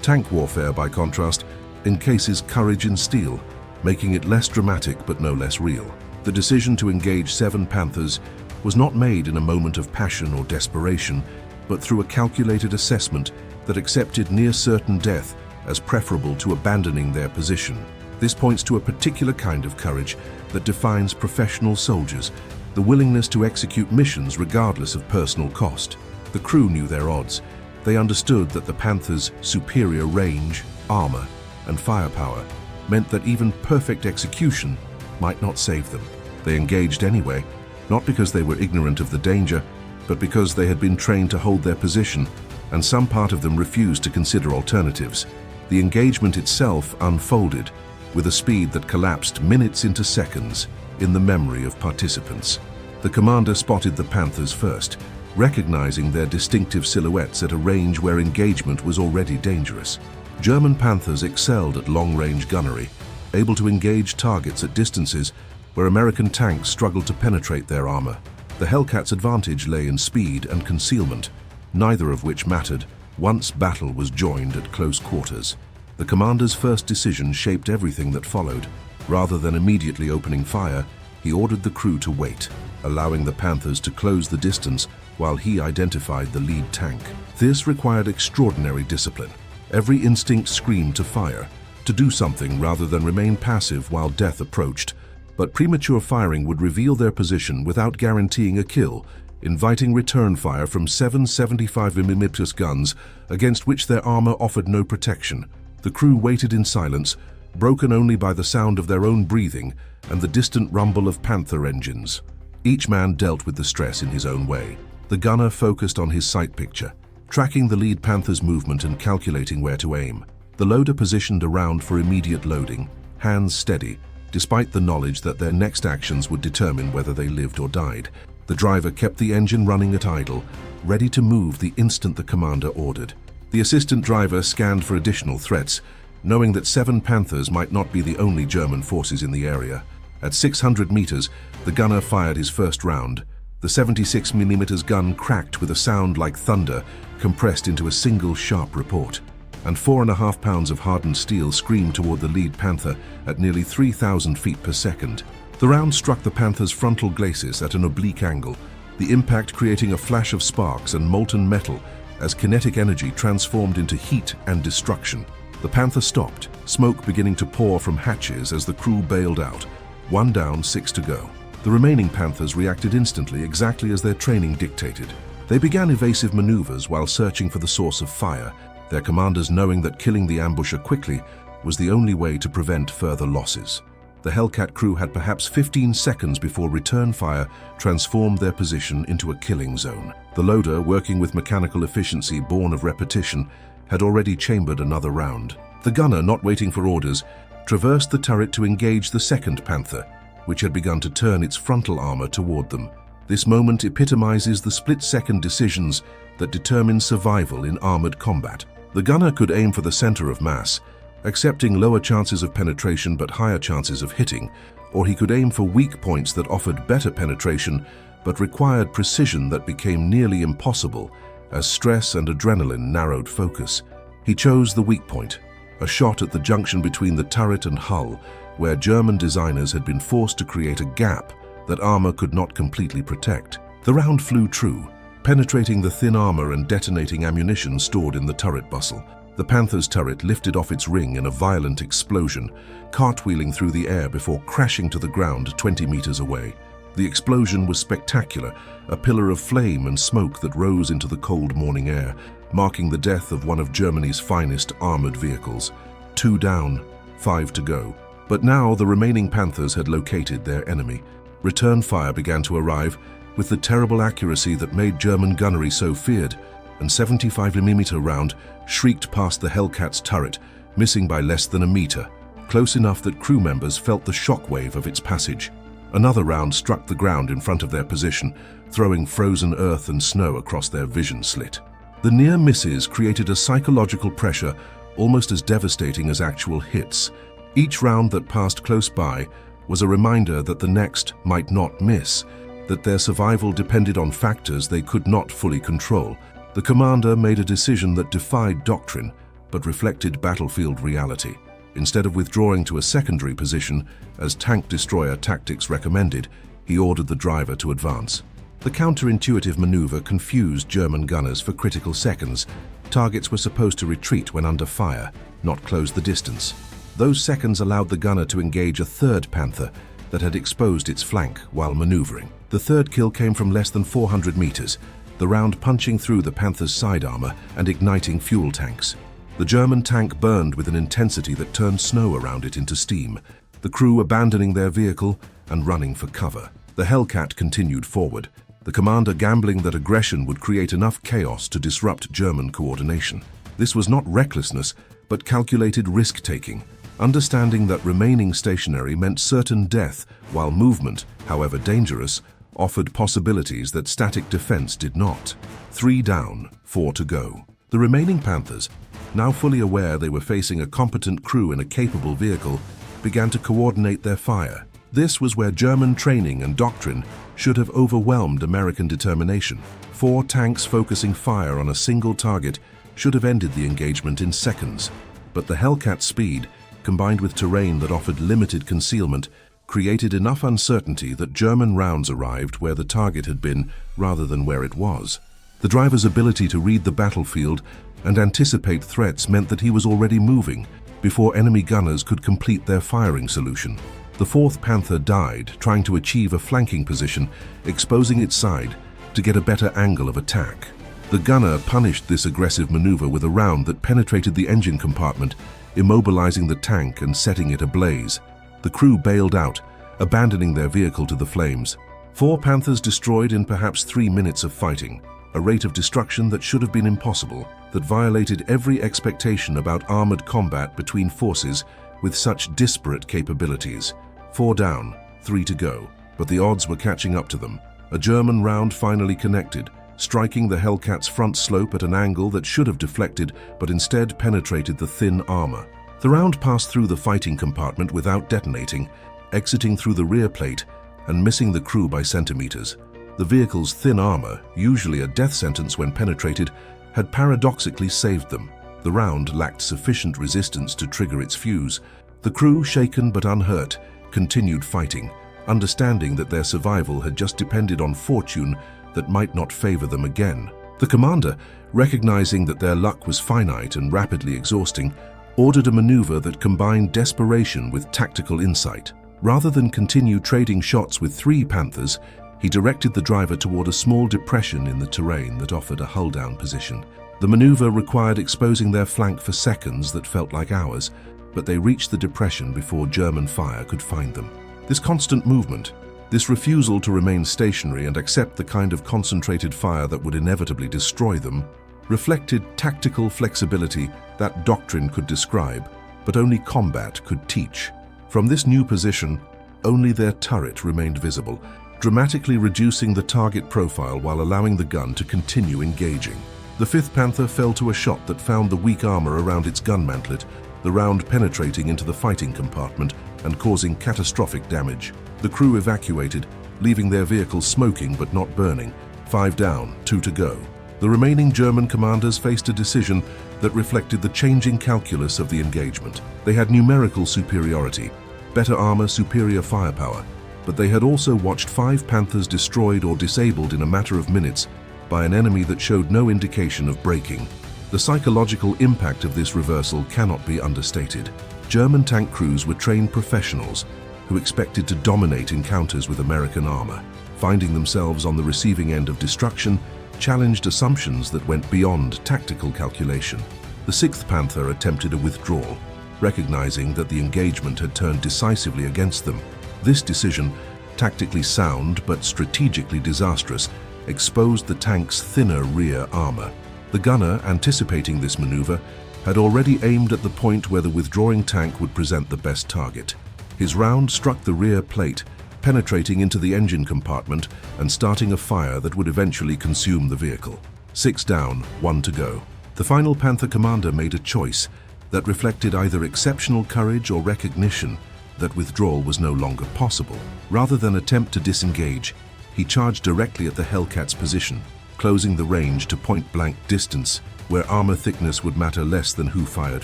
Tank warfare, by contrast, encases courage in steel, making it less dramatic but no less real. The decision to engage 7 Panthers was not made in a moment of passion or desperation, but through a calculated assessment that accepted near-certain death as preferable to abandoning their position. This points to a particular kind of courage that defines professional soldiers, the willingness to execute missions regardless of personal cost. The crew knew their odds. They understood that the Panthers' superior range, armor, and firepower meant that even perfect execution might not save them. They engaged anyway, not because they were ignorant of the danger, but because they had been trained to hold their position, and some part of them refused to consider alternatives. The engagement itself unfolded with a speed that collapsed minutes into seconds in the memory of participants. The commander spotted the Panthers first, recognizing their distinctive silhouettes at a range where engagement was already dangerous. German Panthers excelled at long-range gunnery, able to engage targets at distances where American tanks struggled to penetrate their armor. The Hellcat's advantage lay in speed and concealment, neither of which mattered once battle was joined at close quarters. The commander's first decision shaped everything that followed. Rather than immediately opening fire, he ordered the crew to wait, allowing the Panthers to close the distance while he identified the lead tank. This required extraordinary discipline. Every instinct screamed to fire, to do something rather than remain passive while death approached. But premature firing would reveal their position without guaranteeing a kill, inviting return fire from 7 75mm guns against which their armor offered no protection. The crew waited in silence, broken only by the sound of their own breathing and the distant rumble of Panther engines. Each man dealt with the stress in his own way. The gunner focused on his sight picture, tracking the lead Panther's movement and calculating where to aim. The loader positioned a round for immediate loading, hands steady, despite the knowledge that their next actions would determine whether they lived or died. The driver kept the engine running at idle, ready to move the instant the commander ordered. The assistant driver scanned for additional threats, knowing that 7 Panthers might not be the only German forces in the area. At 600 meters, the gunner fired his first round. The 76mm gun cracked with a sound like thunder, compressed into a single sharp report. and 4.5 pounds of hardened steel screamed toward the lead Panther at nearly 3,000 feet per second. The round struck the Panther's frontal glacis at an oblique angle, the impact creating a flash of sparks and molten metal as kinetic energy transformed into heat and destruction. The Panther stopped, smoke beginning to pour from hatches as the crew bailed out. 1 down, 6 to go. The remaining Panthers reacted instantly, exactly as their training dictated. They began evasive maneuvers while searching for the source of fire, their commanders knowing that killing the ambusher quickly was the only way to prevent further losses. The Hellcat crew had perhaps 15 seconds before return fire transformed their position into a killing zone. The loader, working with mechanical efficiency born of repetition, had already chambered another round. The gunner, not waiting for orders, traversed the turret to engage the second Panther, which had begun to turn its frontal armor toward them. This moment epitomizes the split-second decisions that determine survival in armored combat. The gunner could aim for the center of mass, accepting lower chances of penetration but higher chances of hitting, or he could aim for weak points that offered better penetration but required precision that became nearly impossible as stress and adrenaline narrowed focus. He chose the weak point, a shot at the junction between the turret and hull, where German designers had been forced to create a gap that armor could not completely protect. The round flew true, penetrating the thin armor and detonating ammunition stored in the turret bustle. The Panther's turret lifted off its ring in a violent explosion, cartwheeling through the air before crashing to the ground 20 meters away. The explosion was spectacular, a pillar of flame and smoke that rose into the cold morning air, marking the death of one of Germany's finest armored vehicles. 2 down, 5 to go. But now the remaining Panthers had located their enemy. Return fire began to arrive with the terrible accuracy that made German gunnery so feared, and 75mm round shrieked past the Hellcat's turret, missing by less than a meter, close enough that crew members felt the shockwave of its passage. Another round struck the ground in front of their position, throwing frozen earth and snow across their vision slit. The near misses created a psychological pressure almost as devastating as actual hits. Each round that passed close by was a reminder that the next might not miss, that their survival depended on factors they could not fully control. The commander made a decision that defied doctrine, but reflected battlefield reality. Instead of withdrawing to a secondary position, as tank destroyer tactics recommended, he ordered the driver to advance. The counterintuitive maneuver confused German gunners for critical seconds. Targets were supposed to retreat when under fire, not close the distance. Those seconds allowed the gunner to engage a third Panther that had exposed its flank while maneuvering. The third kill came from less than 400 meters, the round punching through the Panther's side armor and igniting fuel tanks. The German tank burned with an intensity that turned snow around it into steam, the crew abandoning their vehicle and running for cover. The Hellcat continued forward, the commander gambling that aggression would create enough chaos to disrupt German coordination. This was not recklessness, but calculated risk-taking, understanding that remaining stationary meant certain death, while movement, however dangerous, offered possibilities that static defense did not. 3 down, 4 to go. The remaining Panthers, now fully aware they were facing a competent crew in a capable vehicle, began to coordinate their fire. This was where German training and doctrine should have overwhelmed American determination. 4 tanks focusing fire on a single target should have ended the engagement in seconds. But the Hellcat's speed, combined with terrain that offered limited concealment, created enough uncertainty that German rounds arrived where the target had been rather than where it was. The driver's ability to read the battlefield and anticipate threats meant that he was already moving before enemy gunners could complete their firing solution. The 4th Panther died trying to achieve a flanking position, exposing its side to get a better angle of attack. The gunner punished this aggressive maneuver with a round that penetrated the engine compartment, immobilizing the tank and setting it ablaze. The crew bailed out, abandoning their vehicle to the flames. 4 Panthers destroyed in perhaps 3 minutes of fighting, a rate of destruction that should have been impossible, that violated every expectation about armored combat between forces with such disparate capabilities. 4 down, 3 to go, but the odds were catching up to them. A German round finally connected, striking the Hellcat's front slope at an angle that should have deflected but instead penetrated the thin armor. The round passed through the fighting compartment without detonating, exiting through the rear plate and missing the crew by centimeters. The vehicle's thin armor, usually a death sentence when penetrated, had paradoxically saved them. The round lacked sufficient resistance to trigger its fuse. The crew, shaken but unhurt, continued fighting, understanding that their survival had just depended on fortune that might not favor them again. The commander, recognizing that their luck was finite and rapidly exhausting, ordered a maneuver that combined desperation with tactical insight. Rather than continue trading shots with 3 Panthers, he directed the driver toward a small depression in the terrain that offered a hull-down position. The maneuver required exposing their flank for seconds that felt like hours, but they reached the depression before German fire could find them. This constant movement, this refusal to remain stationary and accept the kind of concentrated fire that would inevitably destroy them, reflected tactical flexibility that doctrine could describe, but only combat could teach. From this new position, only their turret remained visible, dramatically reducing the target profile while allowing the gun to continue engaging. The 5th Panther fell to a shot that found the weak armor around its gun mantlet, the round penetrating into the fighting compartment and causing catastrophic damage. The crew evacuated, leaving their vehicle smoking but not burning. 5 down, 2 to go. The remaining German commanders faced a decision that reflected the changing calculus of the engagement. They had numerical superiority, better armor, superior firepower, but they had also watched 5 Panthers destroyed or disabled in a matter of minutes by an enemy that showed no indication of breaking. The psychological impact of this reversal cannot be understated. German tank crews were trained professionals who expected to dominate encounters with American armor. Finding themselves on the receiving end of destruction challenged assumptions that went beyond tactical calculation. The 6th Panther attempted a withdrawal, recognizing that the engagement had turned decisively against them. This decision, tactically sound but strategically disastrous, exposed the tank's thinner rear armor. The gunner, anticipating this maneuver, had already aimed at the point where the withdrawing tank would present the best target. His round struck the rear plate, penetrating into the engine compartment and starting a fire that would eventually consume the vehicle. 6 down, 1 to go. The final Panther commander made a choice that reflected either exceptional courage or recognition that withdrawal was no longer possible. Rather than attempt to disengage, he charged directly at the Hellcat's position, closing the range to point-blank distance, where armor thickness would matter less than who fired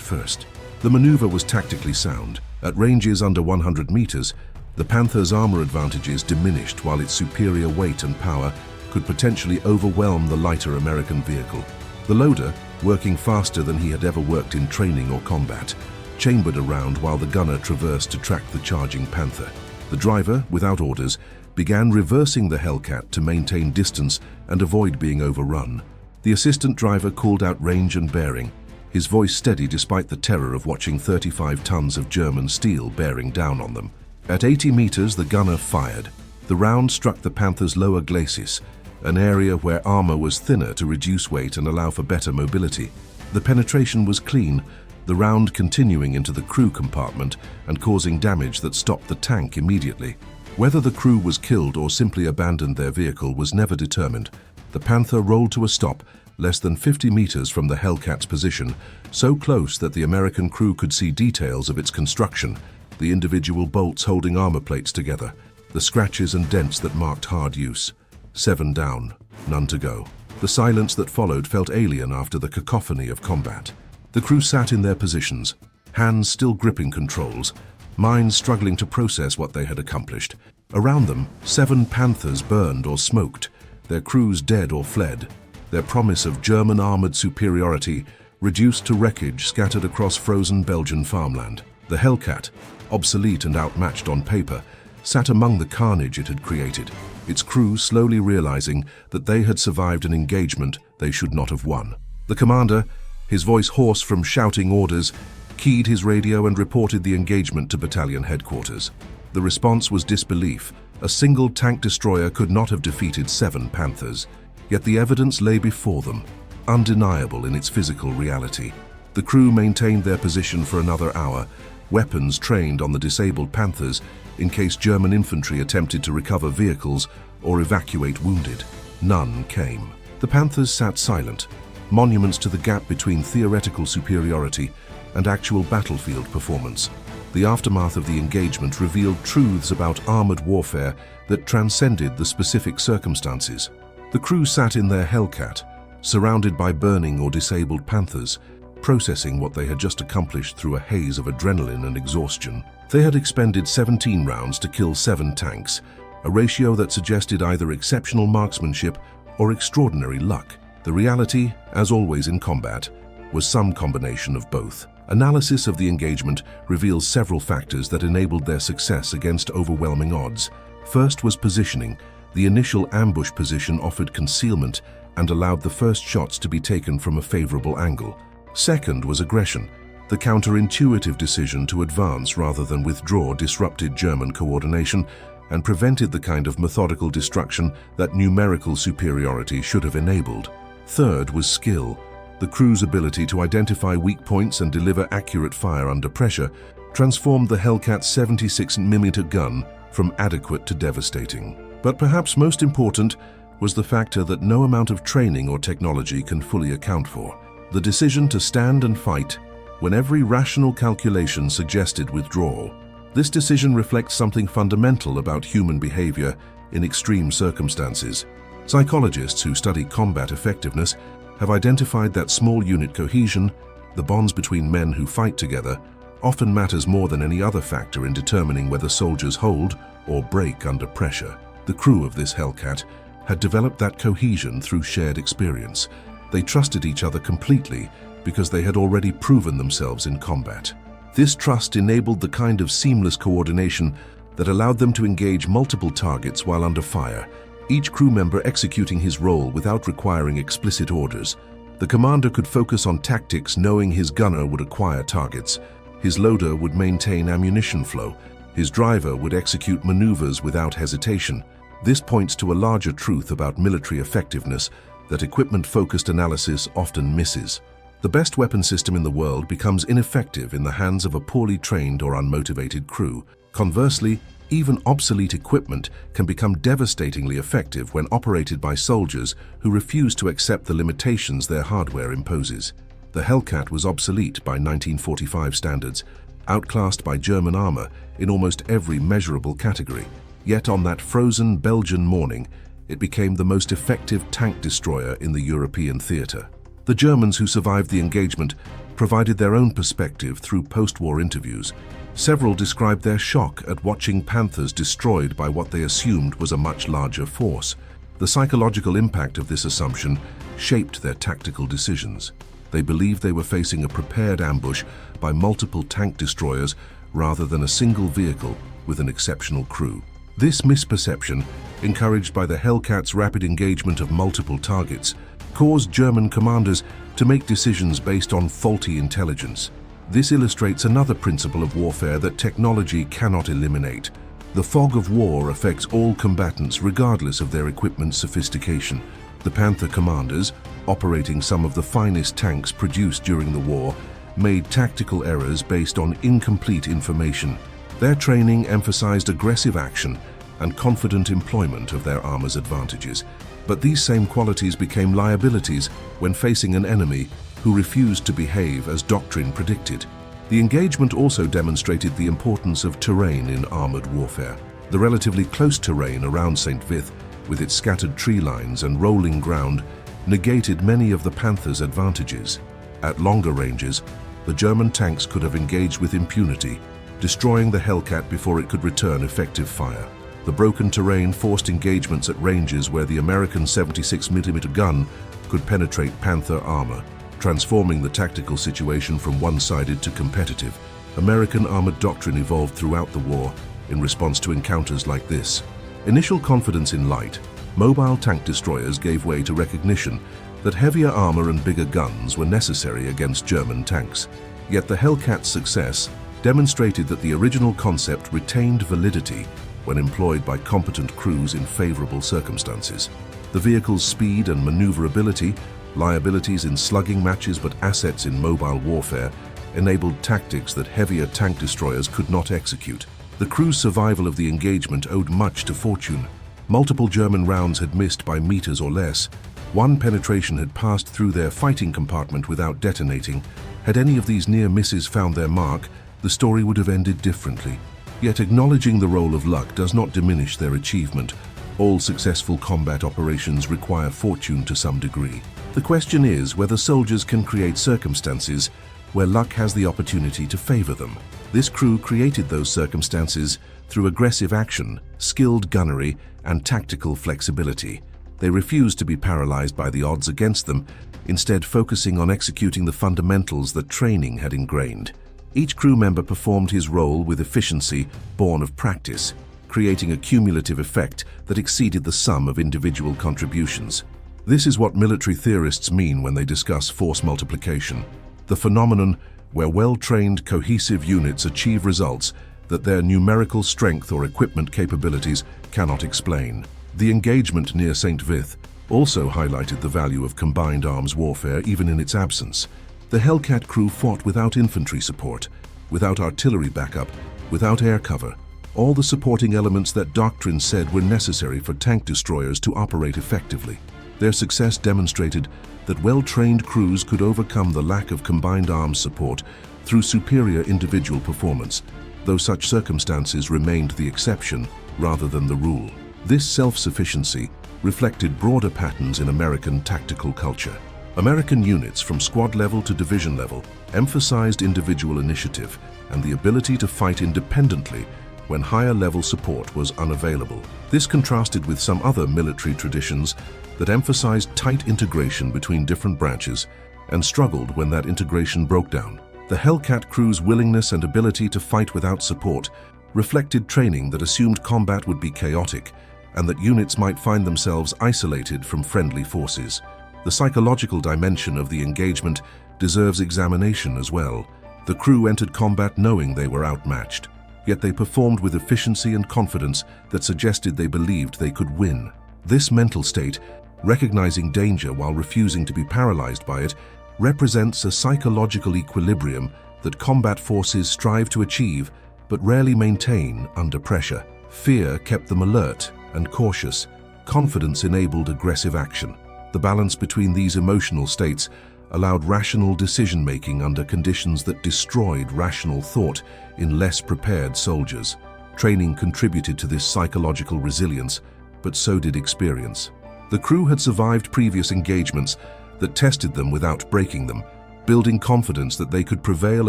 first. The maneuver was tactically sound. At ranges under 100 meters, the Panther's armor advantages diminished while its superior weight and power could potentially overwhelm the lighter American vehicle. The loader, working faster than he had ever worked in training or combat, chambered around while the gunner traversed to track the charging Panther. The driver, without orders, began reversing the Hellcat to maintain distance and avoid being overrun. The assistant driver called out range and bearing, his voice steady despite the terror of watching 35 tons of German steel bearing down on them. At 80 meters, the gunner fired. The round struck the Panther's lower glacis, an area where armor was thinner to reduce weight and allow for better mobility. The penetration was clean, the round continuing into the crew compartment and causing damage that stopped the tank immediately. Whether the crew was killed or simply abandoned their vehicle was never determined. The Panther rolled to a stop less than 50 meters from the Hellcat's position, so close that the American crew could see details of its construction, the individual bolts holding armor plates together, the scratches and dents that marked hard use. 7 down, none to go. The silence that followed felt alien after the cacophony of combat. The crew sat in their positions, hands still gripping controls, minds struggling to process what they had accomplished. Around them, 7 Panthers burned or smoked, their crews dead or fled, their promise of German armored superiority reduced to wreckage scattered across frozen Belgian farmland. The Hellcat, obsolete and outmatched on paper, sat among the carnage it had created, its crew slowly realizing that they had survived an engagement they should not have won. The commander, his voice hoarse from shouting orders, keyed his radio and reported the engagement to battalion headquarters. The response was disbelief. A single tank destroyer could not have defeated 7 Panthers, yet the evidence lay before them, undeniable in its physical reality. The crew maintained their position for another hour, weapons trained on the disabled Panthers in case German infantry attempted to recover vehicles or evacuate wounded. None came. The Panthers sat silent, monuments to the gap between theoretical superiority and actual battlefield performance. The aftermath of the engagement revealed truths about armored warfare that transcended the specific circumstances. The crew sat in their Hellcat, surrounded by burning or disabled Panthers, processing what they had just accomplished through a haze of adrenaline and exhaustion. They had expended 17 rounds to kill 7 tanks, a ratio that suggested either exceptional marksmanship or extraordinary luck. The reality, as always in combat, was some combination of both. Analysis of the engagement reveals several factors that enabled their success against overwhelming odds. First was positioning. The initial ambush position offered concealment and allowed the first shots to be taken from a favorable angle. Second was aggression. The counterintuitive decision to advance rather than withdraw disrupted German coordination and prevented the kind of methodical destruction that numerical superiority should have enabled. Third was skill. The crew's ability to identify weak points and deliver accurate fire under pressure transformed the Hellcat's 76mm gun from adequate to devastating. But perhaps most important was the factor that no amount of training or technology can fully account for: the decision to stand and fight when every rational calculation suggested withdrawal. This decision reflects something fundamental about human behavior in extreme circumstances. Psychologists who study combat effectiveness have identified that small unit cohesion, the bonds between men who fight together, often matters more than any other factor in determining whether soldiers hold or break under pressure. The crew of this Hellcat had developed that cohesion through shared experience. They trusted each other completely because they had already proven themselves in combat. This trust enabled the kind of seamless coordination that allowed them to engage multiple targets while under fire, each crew member executing his role without requiring explicit orders. The commander could focus on tactics knowing his gunner would acquire targets, his loader would maintain ammunition flow, his driver would execute maneuvers without hesitation. This points to a larger truth about military effectiveness that equipment-focused analysis often misses. The best weapon system in the world becomes ineffective in the hands of a poorly trained or unmotivated crew. Conversely, even obsolete equipment can become devastatingly effective when operated by soldiers who refuse to accept the limitations their hardware imposes. The Hellcat was obsolete by 1945 standards, outclassed by German armor in almost every measurable category. Yet on that frozen Belgian morning, it became the most effective tank destroyer in the European theater. The Germans who survived the engagement provided their own perspective through post-war interviews. Several described their shock at watching Panthers destroyed by what they assumed was a much larger force. The psychological impact of this assumption shaped their tactical decisions. They believed they were facing a prepared ambush by multiple tank destroyers rather than a single vehicle with an exceptional crew. This misperception, encouraged by the Hellcat's rapid engagement of multiple targets, caused German commanders to make decisions based on faulty intelligence. This illustrates another principle of warfare that technology cannot eliminate. The fog of war affects all combatants regardless of their equipment's sophistication. The Panther commanders, operating some of the finest tanks produced during the war, made tactical errors based on incomplete information. Their training emphasized aggressive action and confident employment of their armor's advantages. But these same qualities became liabilities when facing an enemy who refused to behave as doctrine predicted. The engagement also demonstrated the importance of terrain in armored warfare. The relatively close terrain around St. Vith, with its scattered tree lines and rolling ground, negated many of the Panther's advantages. At longer ranges, the German tanks could have engaged with impunity, destroying the Hellcat before it could return effective fire. The broken terrain forced engagements at ranges where the American 76mm gun could penetrate Panther armor, transforming the tactical situation from one-sided to competitive. American armored doctrine evolved throughout the war in response to encounters like this. Initial confidence in light, mobile tank destroyers gave way to recognition that heavier armor and bigger guns were necessary against German tanks. Yet the Hellcat's success demonstrated that the original concept retained validity when employed by competent crews in favorable circumstances. The vehicle's speed and maneuverability, liabilities in slugging matches but assets in mobile warfare, enabled tactics that heavier tank destroyers could not execute. The crew's survival of the engagement owed much to fortune. Multiple German rounds had missed by meters or less. One penetration had passed through their fighting compartment without detonating. Had any of these near misses found their mark, the story would have ended differently. Yet acknowledging the role of luck does not diminish their achievement. All successful combat operations require fortune to some degree. The question is whether soldiers can create circumstances where luck has the opportunity to favor them. This crew created those circumstances through aggressive action, skilled gunnery, and tactical flexibility. They refused to be paralyzed by the odds against them, instead focusing on executing the fundamentals that training had ingrained. Each crew member performed his role with efficiency born of practice, creating a cumulative effect that exceeded the sum of individual contributions. This is what military theorists mean when they discuss force multiplication, the phenomenon where well-trained, cohesive units achieve results that their numerical strength or equipment capabilities cannot explain. The engagement near St. Vith also highlighted the value of combined arms warfare even in its absence. The Hellcat crew fought without infantry support, without artillery backup, without air cover, all the supporting elements that doctrine said were necessary for tank destroyers to operate effectively. Their success demonstrated that well-trained crews could overcome the lack of combined arms support through superior individual performance, though such circumstances remained the exception rather than the rule. This self-sufficiency reflected broader patterns in American tactical culture. American units from squad level to division level emphasized individual initiative and the ability to fight independently when higher level support was unavailable. This contrasted with some other military traditions that emphasized tight integration between different branches and struggled when that integration broke down. The Hellcat crew's willingness and ability to fight without support reflected training that assumed combat would be chaotic and that units might find themselves isolated from friendly forces. The psychological dimension of the engagement deserves examination as well. The crew entered combat knowing they were outmatched, yet they performed with efficiency and confidence that suggested they believed they could win. This mental state, recognizing danger while refusing to be paralyzed by it, represents a psychological equilibrium that combat forces strive to achieve but rarely maintain under pressure. Fear kept them alert and cautious. Confidence enabled aggressive action. The balance between these emotional states allowed rational decision-making under conditions that destroyed rational thought in less prepared soldiers. Training contributed to this psychological resilience, but so did experience. The crew had survived previous engagements that tested them without breaking them, building confidence that they could prevail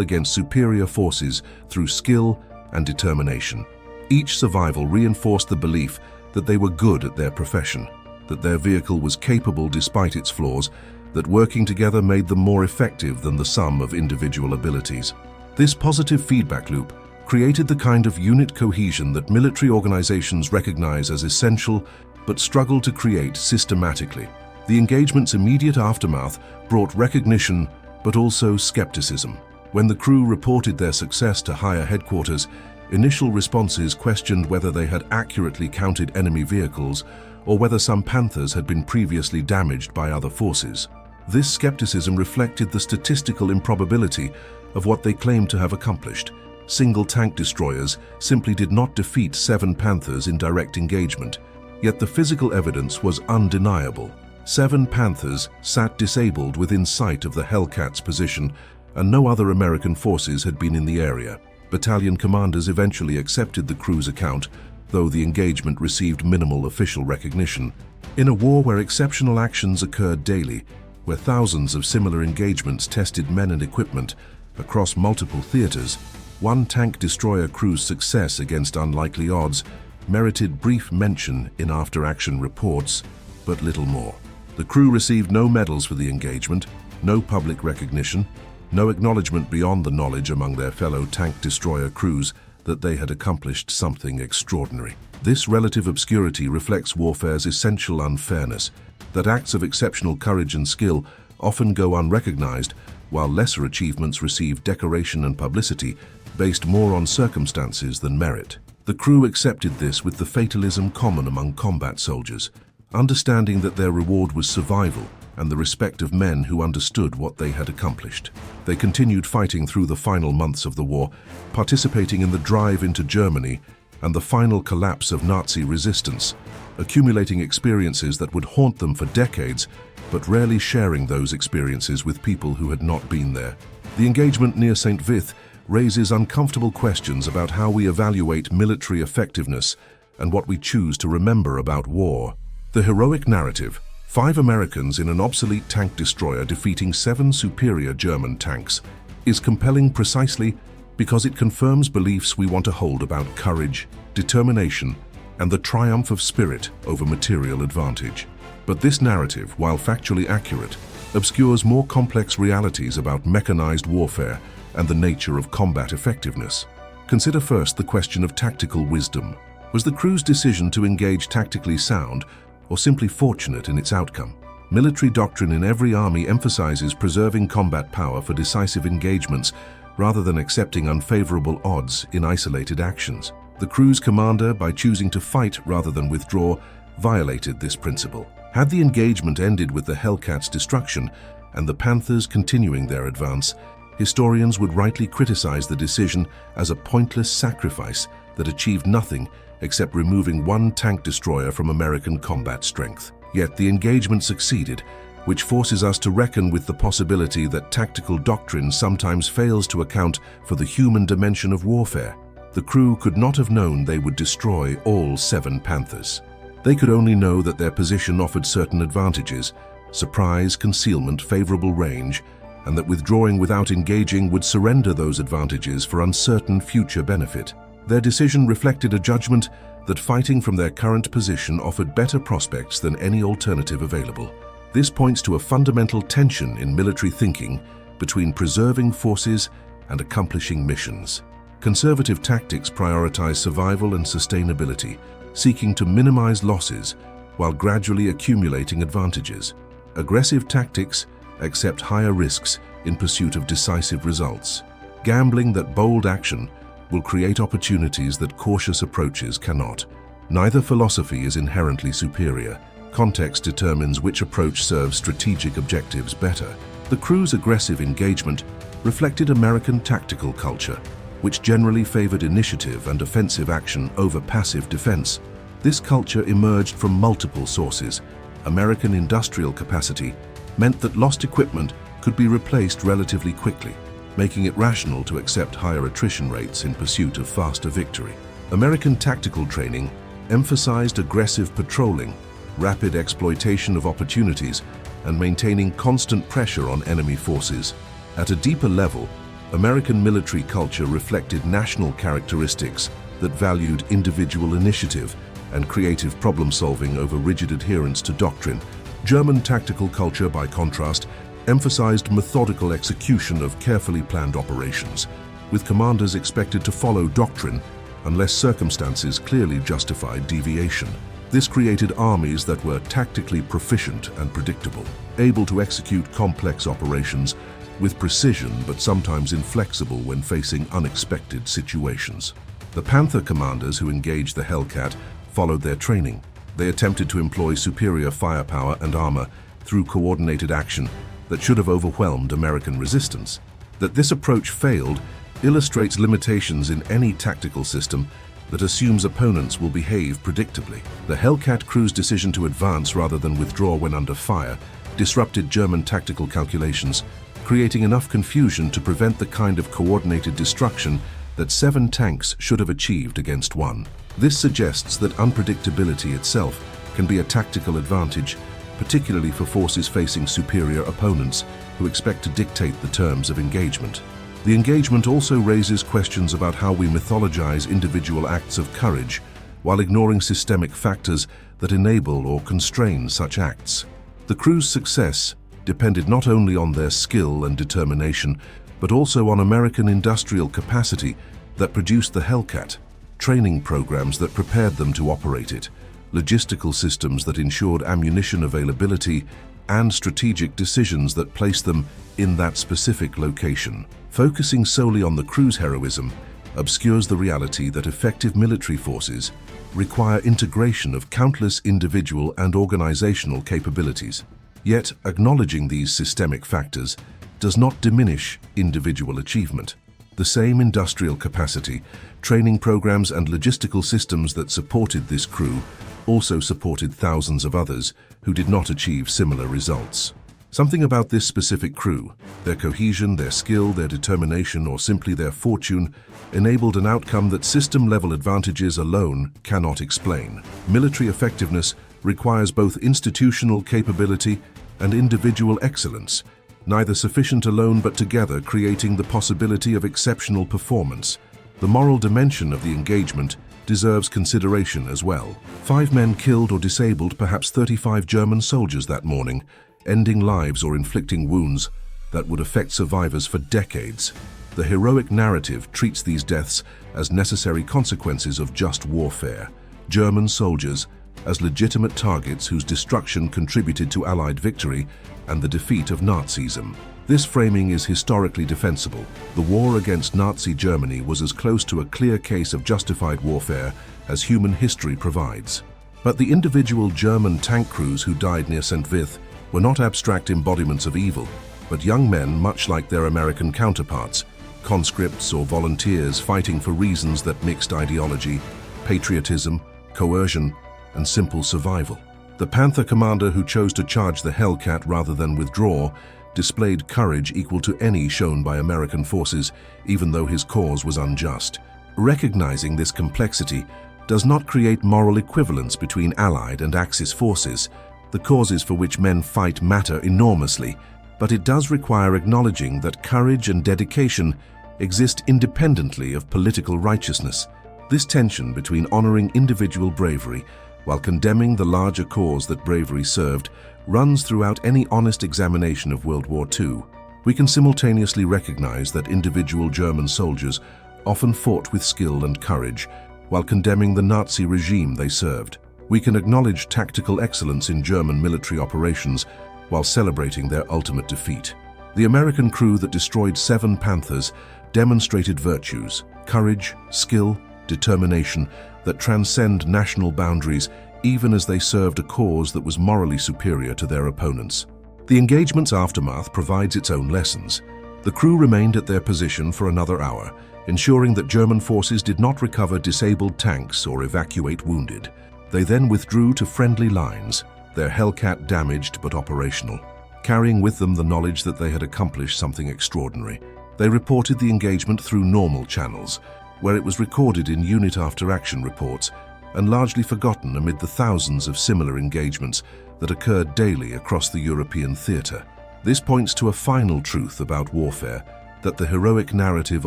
against superior forces through skill and determination. Each survival reinforced the belief that they were good at their profession, that their vehicle was capable despite its flaws, that working together made them more effective than the sum of individual abilities. This positive feedback loop created the kind of unit cohesion that military organizations recognize as essential but struggle to create systematically. The engagement's immediate aftermath brought recognition but also skepticism. When the crew reported their success to higher headquarters, initial responses questioned whether they had accurately counted enemy vehicles or whether some Panthers had been previously damaged by other forces. This skepticism reflected the statistical improbability of what they claimed to have accomplished. Single tank destroyers simply did not defeat 7 Panthers in direct engagement, yet the physical evidence was undeniable. 7 Panthers sat disabled within sight of the Hellcat's position, and no other American forces had been in the area. Battalion commanders eventually accepted the crew's account, though the engagement received minimal official recognition. In a war where exceptional actions occurred daily, where thousands of similar engagements tested men and equipment across multiple theaters, one tank destroyer crew's success against unlikely odds merited brief mention in after-action reports, but little more. The crew received no medals for the engagement, no public recognition, no acknowledgement beyond the knowledge among their fellow tank destroyer crews that they had accomplished something extraordinary. This relative obscurity reflects warfare's essential unfairness, that acts of exceptional courage and skill often go unrecognized, while lesser achievements receive decoration and publicity based more on circumstances than merit. The crew accepted this with the fatalism common among combat soldiers, understanding that their reward was survival and the respect of men who understood what they had accomplished. They continued fighting through the final months of the war, participating in the drive into Germany and the final collapse of Nazi resistance, accumulating experiences that would haunt them for decades, but rarely sharing those experiences with people who had not been there. The engagement near St. Vith raises uncomfortable questions about how we evaluate military effectiveness and what we choose to remember about war. The heroic narrative, 5 Americans in an obsolete tank destroyer defeating 7 superior German tanks is compelling precisely because it confirms beliefs we want to hold about courage, determination, and the triumph of spirit over material advantage. But this narrative, while factually accurate, obscures more complex realities about mechanized warfare and the nature of combat effectiveness. Consider first the question of tactical wisdom. Was the crew's decision to engage tactically sound or simply fortunate in its outcome? Military doctrine in every army emphasizes preserving combat power for decisive engagements rather than accepting unfavorable odds in isolated actions. The crew's commander, by choosing to fight rather than withdraw, violated this principle. Had the engagement ended with the Hellcat's destruction and the Panthers continuing their advance, historians would rightly criticize the decision as a pointless sacrifice that achieved nothing except removing 1 tank destroyer from American combat strength. Yet the engagement succeeded, which forces us to reckon with the possibility that tactical doctrine sometimes fails to account for the human dimension of warfare. The crew could not have known they would destroy all 7 Panthers. They could only know that their position offered certain advantages: surprise, concealment, favorable range, and that withdrawing without engaging would surrender those advantages for uncertain future benefit. Their decision reflected a judgment that fighting from their current position offered better prospects than any alternative available. This points to a fundamental tension in military thinking between preserving forces and accomplishing missions. Conservative tactics prioritize survival and sustainability, seeking to minimize losses while gradually accumulating advantages. Aggressive tactics accept higher risks in pursuit of decisive results, gambling that bold action will create opportunities that cautious approaches cannot. Neither philosophy is inherently superior. Context determines which approach serves strategic objectives better. The crew's aggressive engagement reflected American tactical culture, which generally favored initiative and offensive action over passive defense. This culture emerged from multiple sources. American industrial capacity meant that lost equipment could be replaced relatively quickly, making it rational to accept higher attrition rates in pursuit of faster victory. American tactical training emphasized aggressive patrolling, rapid exploitation of opportunities, and maintaining constant pressure on enemy forces. At a deeper level, American military culture reflected national characteristics that valued individual initiative and creative problem-solving over rigid adherence to doctrine. German tactical culture, by contrast, emphasized methodical execution of carefully planned operations, with commanders expected to follow doctrine unless circumstances clearly justified deviation. This created armies that were tactically proficient and predictable, able to execute complex operations with precision but sometimes inflexible when facing unexpected situations. The Panther commanders who engaged the Hellcat followed their training. They attempted to employ superior firepower and armor through coordinated action that should have overwhelmed American resistance. That this approach failed illustrates limitations in any tactical system that assumes opponents will behave predictably. The Hellcat crew's decision to advance rather than withdraw when under fire disrupted German tactical calculations, creating enough confusion to prevent the kind of coordinated destruction that 7 tanks should have achieved against 1. This suggests that unpredictability itself can be a tactical advantage, particularly for forces facing superior opponents who expect to dictate the terms of engagement. The engagement also raises questions about how we mythologize individual acts of courage while ignoring systemic factors that enable or constrain such acts. The crew's success depended not only on their skill and determination, but also on American industrial capacity that produced the Hellcat, training programs that prepared them to operate it, logistical systems that ensured ammunition availability, and strategic decisions that placed them in that specific location. Focusing solely on the crew's heroism obscures the reality that effective military forces require integration of countless individual and organizational capabilities. Yet, acknowledging these systemic factors does not diminish individual achievement. The same industrial capacity, training programs, and logistical systems that supported this crew also supported thousands of others who did not achieve similar results. Something about this specific crew, their cohesion, their skill, their determination, or simply their fortune, enabled an outcome that system-level advantages alone cannot explain. Military effectiveness requires both institutional capability and individual excellence, neither sufficient alone but together creating the possibility of exceptional performance. The moral dimension of the engagement deserves consideration as well. 5 men killed or disabled perhaps 35 German soldiers that morning, ending lives or inflicting wounds that would affect survivors for decades. The heroic narrative treats these deaths as necessary consequences of just warfare. German soldiers as legitimate targets whose destruction contributed to Allied victory and the defeat of Nazism. This framing is historically defensible. The war against Nazi Germany was as close to a clear case of justified warfare as human history provides. But the individual German tank crews who died near St. Vith were not abstract embodiments of evil, but young men much like their American counterparts, conscripts or volunteers fighting for reasons that mixed ideology, patriotism, coercion, and simple survival. The Panther commander who chose to charge the Hellcat rather than withdraw displayed courage equal to any shown by American forces, even though his cause was unjust. Recognizing this complexity does not create moral equivalence between Allied and Axis forces. The causes for which men fight matter enormously, but it does require acknowledging that courage and dedication exist independently of political righteousness. This tension between honoring individual bravery while condemning the larger cause that bravery served runs throughout any honest examination of World War II. We can simultaneously recognize that individual German soldiers often fought with skill and courage while condemning the Nazi regime they served. We can acknowledge tactical excellence in German military operations while celebrating their ultimate defeat. The American crew that destroyed 7 Panthers demonstrated virtues, courage, skill, determination that transcend national boundaries even as they served a cause that was morally superior to their opponents. The engagement's aftermath provides its own lessons. The crew remained at their position for another hour, ensuring that German forces did not recover disabled tanks or evacuate wounded. They then withdrew to friendly lines, their Hellcat damaged but operational, carrying with them the knowledge that they had accomplished something extraordinary. They reported the engagement through normal channels, where it was recorded in unit after-action reports and largely forgotten amid the thousands of similar engagements that occurred daily across the European theater. This points to a final truth about warfare that the heroic narrative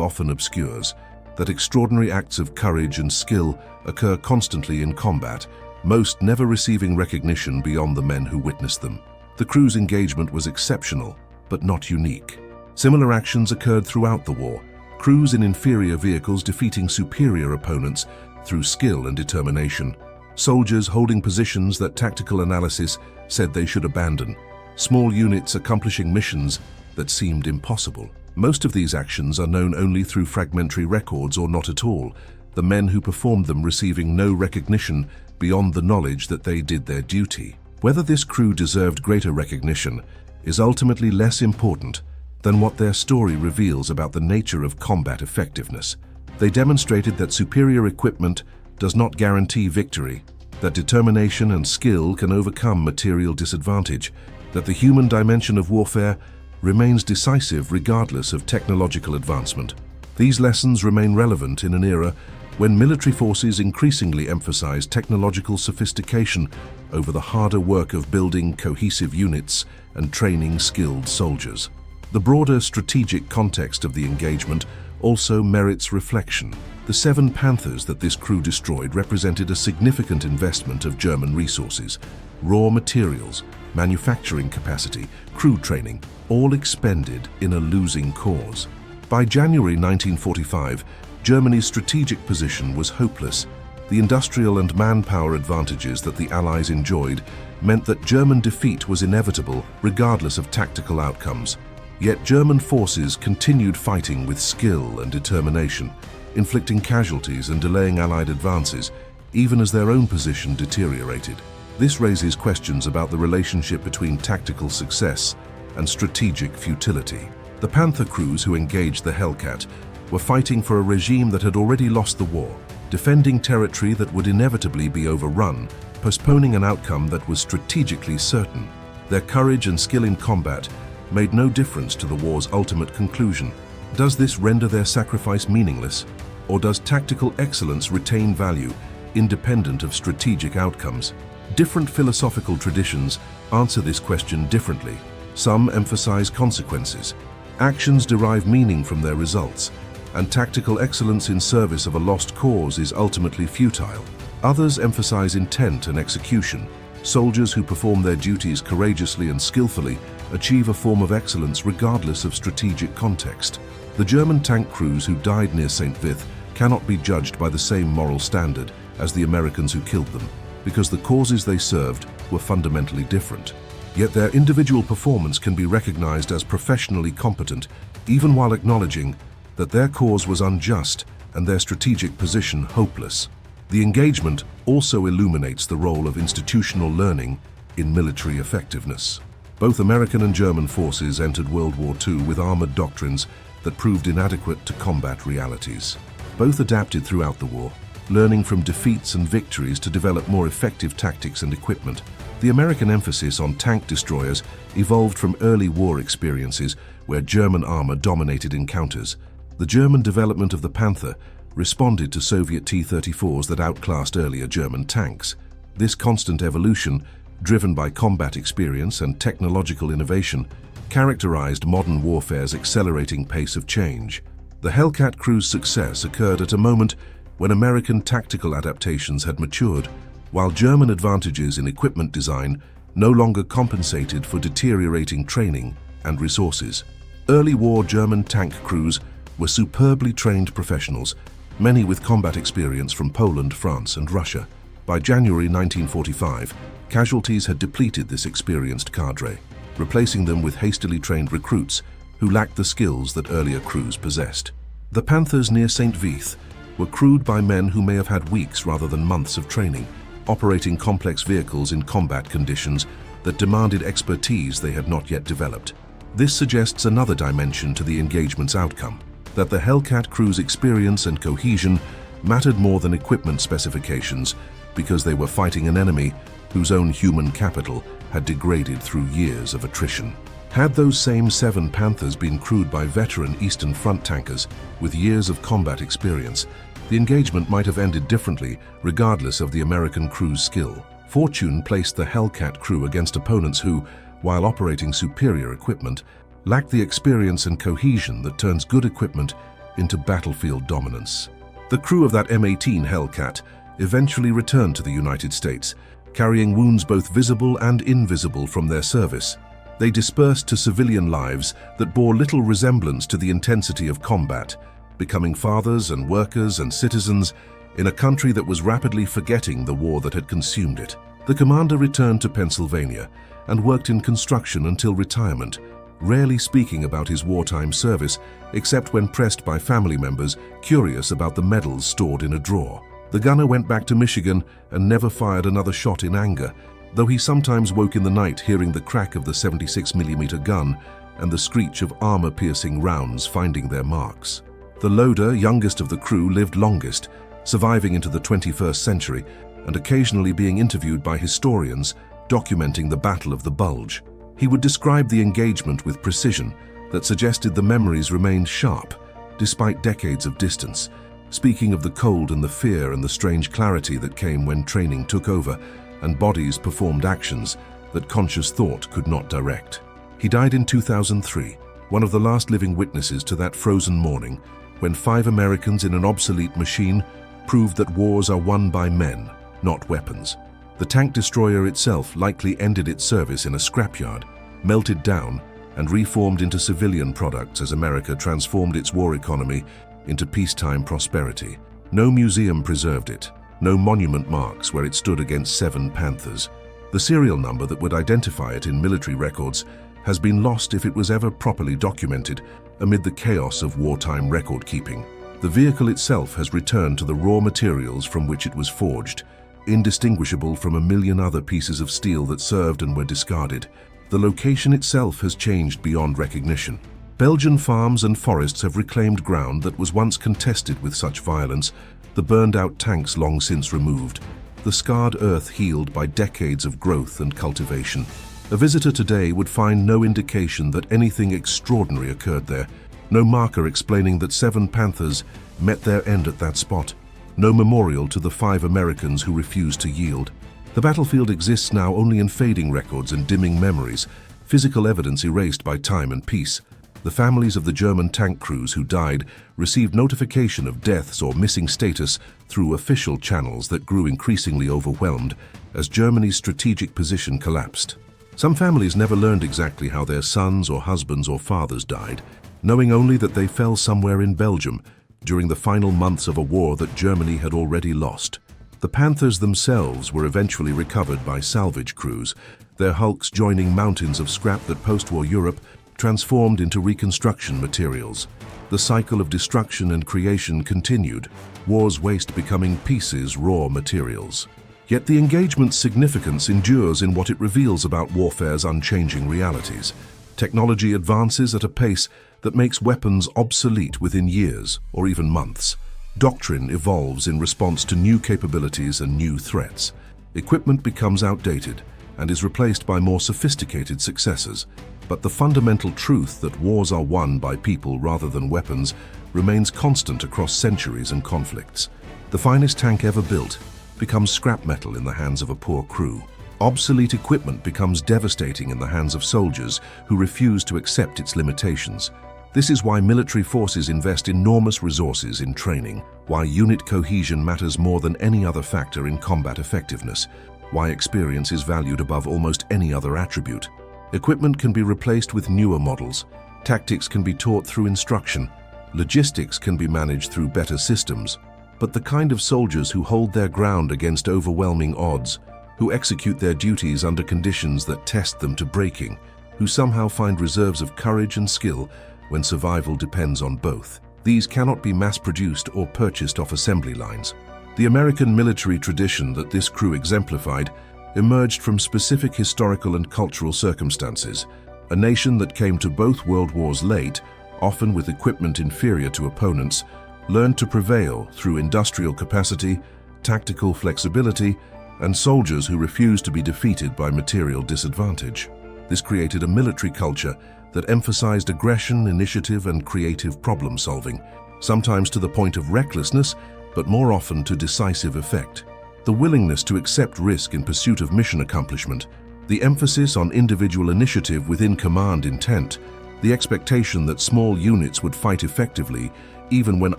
often obscures, that extraordinary acts of courage and skill occur constantly in combat, most never receiving recognition beyond the men who witnessed them. The crew's engagement was exceptional, but not unique. Similar actions occurred throughout the war, crews in inferior vehicles defeating superior opponents through skill and determination, soldiers holding positions that tactical analysis said they should abandon, small units accomplishing missions that seemed impossible. Most of these actions are known only through fragmentary records or not at all, the men who performed them receiving no recognition beyond the knowledge that they did their duty. Whether this crew deserved greater recognition is ultimately less important than what their story reveals about the nature of combat effectiveness. They demonstrated that superior equipment does not guarantee victory, that determination and skill can overcome material disadvantage, that the human dimension of warfare remains decisive regardless of technological advancement. These lessons remain relevant in an era when military forces increasingly emphasize technological sophistication over the harder work of building cohesive units and training skilled soldiers. The broader strategic context of the engagement also merits reflection. The 7 Panthers that this crew destroyed represented a significant investment of German resources, raw materials, manufacturing capacity, crew training, all expended in a losing cause. By January 1945, Germany's strategic position was hopeless. The industrial and manpower advantages that the Allies enjoyed meant that German defeat was inevitable regardless of tactical outcomes. Yet German forces continued fighting with skill and determination, inflicting casualties and delaying Allied advances, even as their own position deteriorated. This raises questions about the relationship between tactical success and strategic futility. The Panther crews who engaged the Hellcat were fighting for a regime that had already lost the war, defending territory that would inevitably be overrun, postponing an outcome that was strategically certain. Their courage and skill in combat made no difference to the war's ultimate conclusion. Does this render their sacrifice meaningless, or does tactical excellence retain value independent of strategic outcomes? Different philosophical traditions answer this question differently. Some emphasize consequences. Actions derive meaning from their results, and tactical excellence in service of a lost cause is ultimately futile. Others emphasize intent and execution. Soldiers who perform their duties courageously and skillfully achieve a form of excellence regardless of strategic context. The German tank crews who died near St. Vith cannot be judged by the same moral standard as the Americans who killed them, because the causes they served were fundamentally different. Yet their individual performance can be recognized as professionally competent, even while acknowledging that their cause was unjust and their strategic position hopeless. The engagement also illuminates the role of institutional learning in military effectiveness. Both American and German forces entered World War II with armored doctrines that proved inadequate to combat realities. Both adapted throughout the war, learning from defeats and victories to develop more effective tactics and equipment. The American emphasis on tank destroyers evolved from early war experiences where German armor dominated encounters. The German development of the Panther responded to Soviet T-34s that outclassed earlier German tanks. This constant evolution, driven by combat experience and technological innovation, characterized modern warfare's accelerating pace of change. The Hellcat crew's success occurred at a moment when American tactical adaptations had matured, while German advantages in equipment design no longer compensated for deteriorating training and resources. Early war German tank crews were superbly trained professionals, many with combat experience from Poland, France, and Russia. By January 1945, casualties had depleted this experienced cadre, replacing them with hastily trained recruits who lacked the skills that earlier crews possessed. The Panthers near St. Vith were crewed by men who may have had weeks rather than months of training, operating complex vehicles in combat conditions that demanded expertise they had not yet developed. This suggests another dimension to the engagement's outcome, that the Hellcat crew's experience and cohesion mattered more than equipment specifications because they were fighting an enemy whose own human capital had degraded through years of attrition. Had those same 7 Panthers been crewed by veteran Eastern Front tankers with years of combat experience, the engagement might have ended differently regardless of the American crew's skill. Fortune placed the Hellcat crew against opponents who, while operating superior equipment, lacked the experience and cohesion that turns good equipment into battlefield dominance. The crew of that M18 Hellcat eventually returned to the United States, carrying wounds both visible and invisible from their service. They dispersed to civilian lives that bore little resemblance to the intensity of combat, becoming fathers and workers and citizens in a country that was rapidly forgetting the war that had consumed it. The commander returned to Pennsylvania and worked in construction until retirement, rarely speaking about his wartime service except when pressed by family members curious about the medals stored in a drawer. The gunner went back to Michigan and never fired another shot in anger, though he sometimes woke in the night hearing the crack of the 76mm gun and the screech of armor-piercing rounds finding their marks. The loader, youngest of the crew, lived longest, surviving into the 21st century and occasionally being interviewed by historians documenting the Battle of the Bulge. He would describe the engagement with precision that suggested the memories remained sharp despite decades of distance, speaking of the cold and the fear and the strange clarity that came when training took over and bodies performed actions that conscious thought could not direct. He died in 2003, one of the last living witnesses to that frozen morning when 5 Americans in an obsolete machine proved that wars are won by men, not weapons. The tank destroyer itself likely ended its service in a scrapyard, melted down, and reformed into civilian products as America transformed its war economy into peacetime prosperity. No museum preserved it, no monument marks where it stood against 7 Panthers. The serial number that would identify it in military records has been lost if it was ever properly documented amid the chaos of wartime record-keeping. The vehicle itself has returned to the raw materials from which it was forged, indistinguishable from a million other pieces of steel that served and were discarded. The location itself has changed beyond recognition. Belgian farms and forests have reclaimed ground that was once contested with such violence, the burned-out tanks long since removed, the scarred earth healed by decades of growth and cultivation. A visitor today would find no indication that anything extraordinary occurred there, no marker explaining that 7 Panthers met their end at that spot, no memorial to the 5 Americans who refused to yield. The battlefield exists now only in fading records and dimming memories, physical evidence erased by time and peace. The families of the German tank crews who died received notification of deaths or missing status through official channels that grew increasingly overwhelmed as Germany's strategic position collapsed. Some families never learned exactly how their sons or husbands or fathers died, knowing only that they fell somewhere in Belgium during the final months of a war that Germany had already lost. The Panthers themselves were eventually recovered by salvage crews, their hulks joining mountains of scrap that post-war Europe transformed into reconstruction materials. The cycle of destruction and creation continued, war's waste becoming pieces, raw materials. Yet the engagement's significance endures in what it reveals about warfare's unchanging realities. Technology advances at a pace that makes weapons obsolete within years or even months. Doctrine evolves in response to new capabilities and new threats. Equipment becomes outdated and is replaced by more sophisticated successors. But the fundamental truth that wars are won by people rather than weapons remains constant across centuries and conflicts. The finest tank ever built becomes scrap metal in the hands of a poor crew. Obsolete equipment becomes devastating in the hands of soldiers who refuse to accept its limitations. This is why military forces invest enormous resources in training, why unit cohesion matters more than any other factor in combat effectiveness, why experience is valued above almost any other attribute. Equipment can be replaced with newer models, tactics can be taught through instruction, logistics can be managed through better systems, but the kind of soldiers who hold their ground against overwhelming odds, who execute their duties under conditions that test them to breaking, who somehow find reserves of courage and skill when survival depends on both. These cannot be mass-produced or purchased off assembly lines. The American military tradition that this crew exemplified emerged from specific historical and cultural circumstances. A nation that came to both world wars late, often with equipment inferior to opponents, learned to prevail through industrial capacity, tactical flexibility, and soldiers who refused to be defeated by material disadvantage. This created a military culture that emphasized aggression, initiative, and creative problem-solving, sometimes to the point of recklessness, but more often to decisive effect. The willingness to accept risk in pursuit of mission accomplishment, the emphasis on individual initiative within command intent, the expectation that small units would fight effectively even when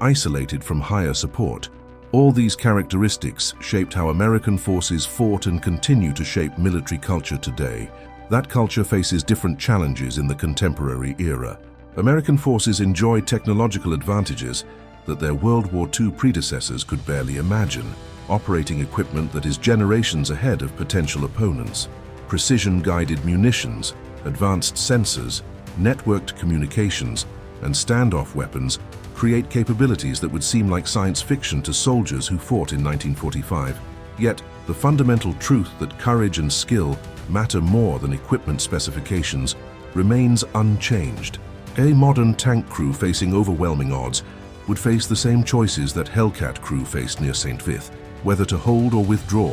isolated from higher support. All these characteristics shaped how American forces fought and continue to shape military culture today. That culture faces different challenges in the contemporary era. American forces enjoy technological advantages that their World War II predecessors could barely imagine. Operating equipment that is generations ahead of potential opponents, precision-guided munitions, advanced sensors, networked communications, and standoff weapons create capabilities that would seem like science fiction to soldiers who fought in 1945. Yet, the fundamental truth that courage and skill matter more than equipment specifications remains unchanged. A modern tank crew facing overwhelming odds would face the same choices that Hellcat crew faced near St. Vith, whether to hold or withdraw,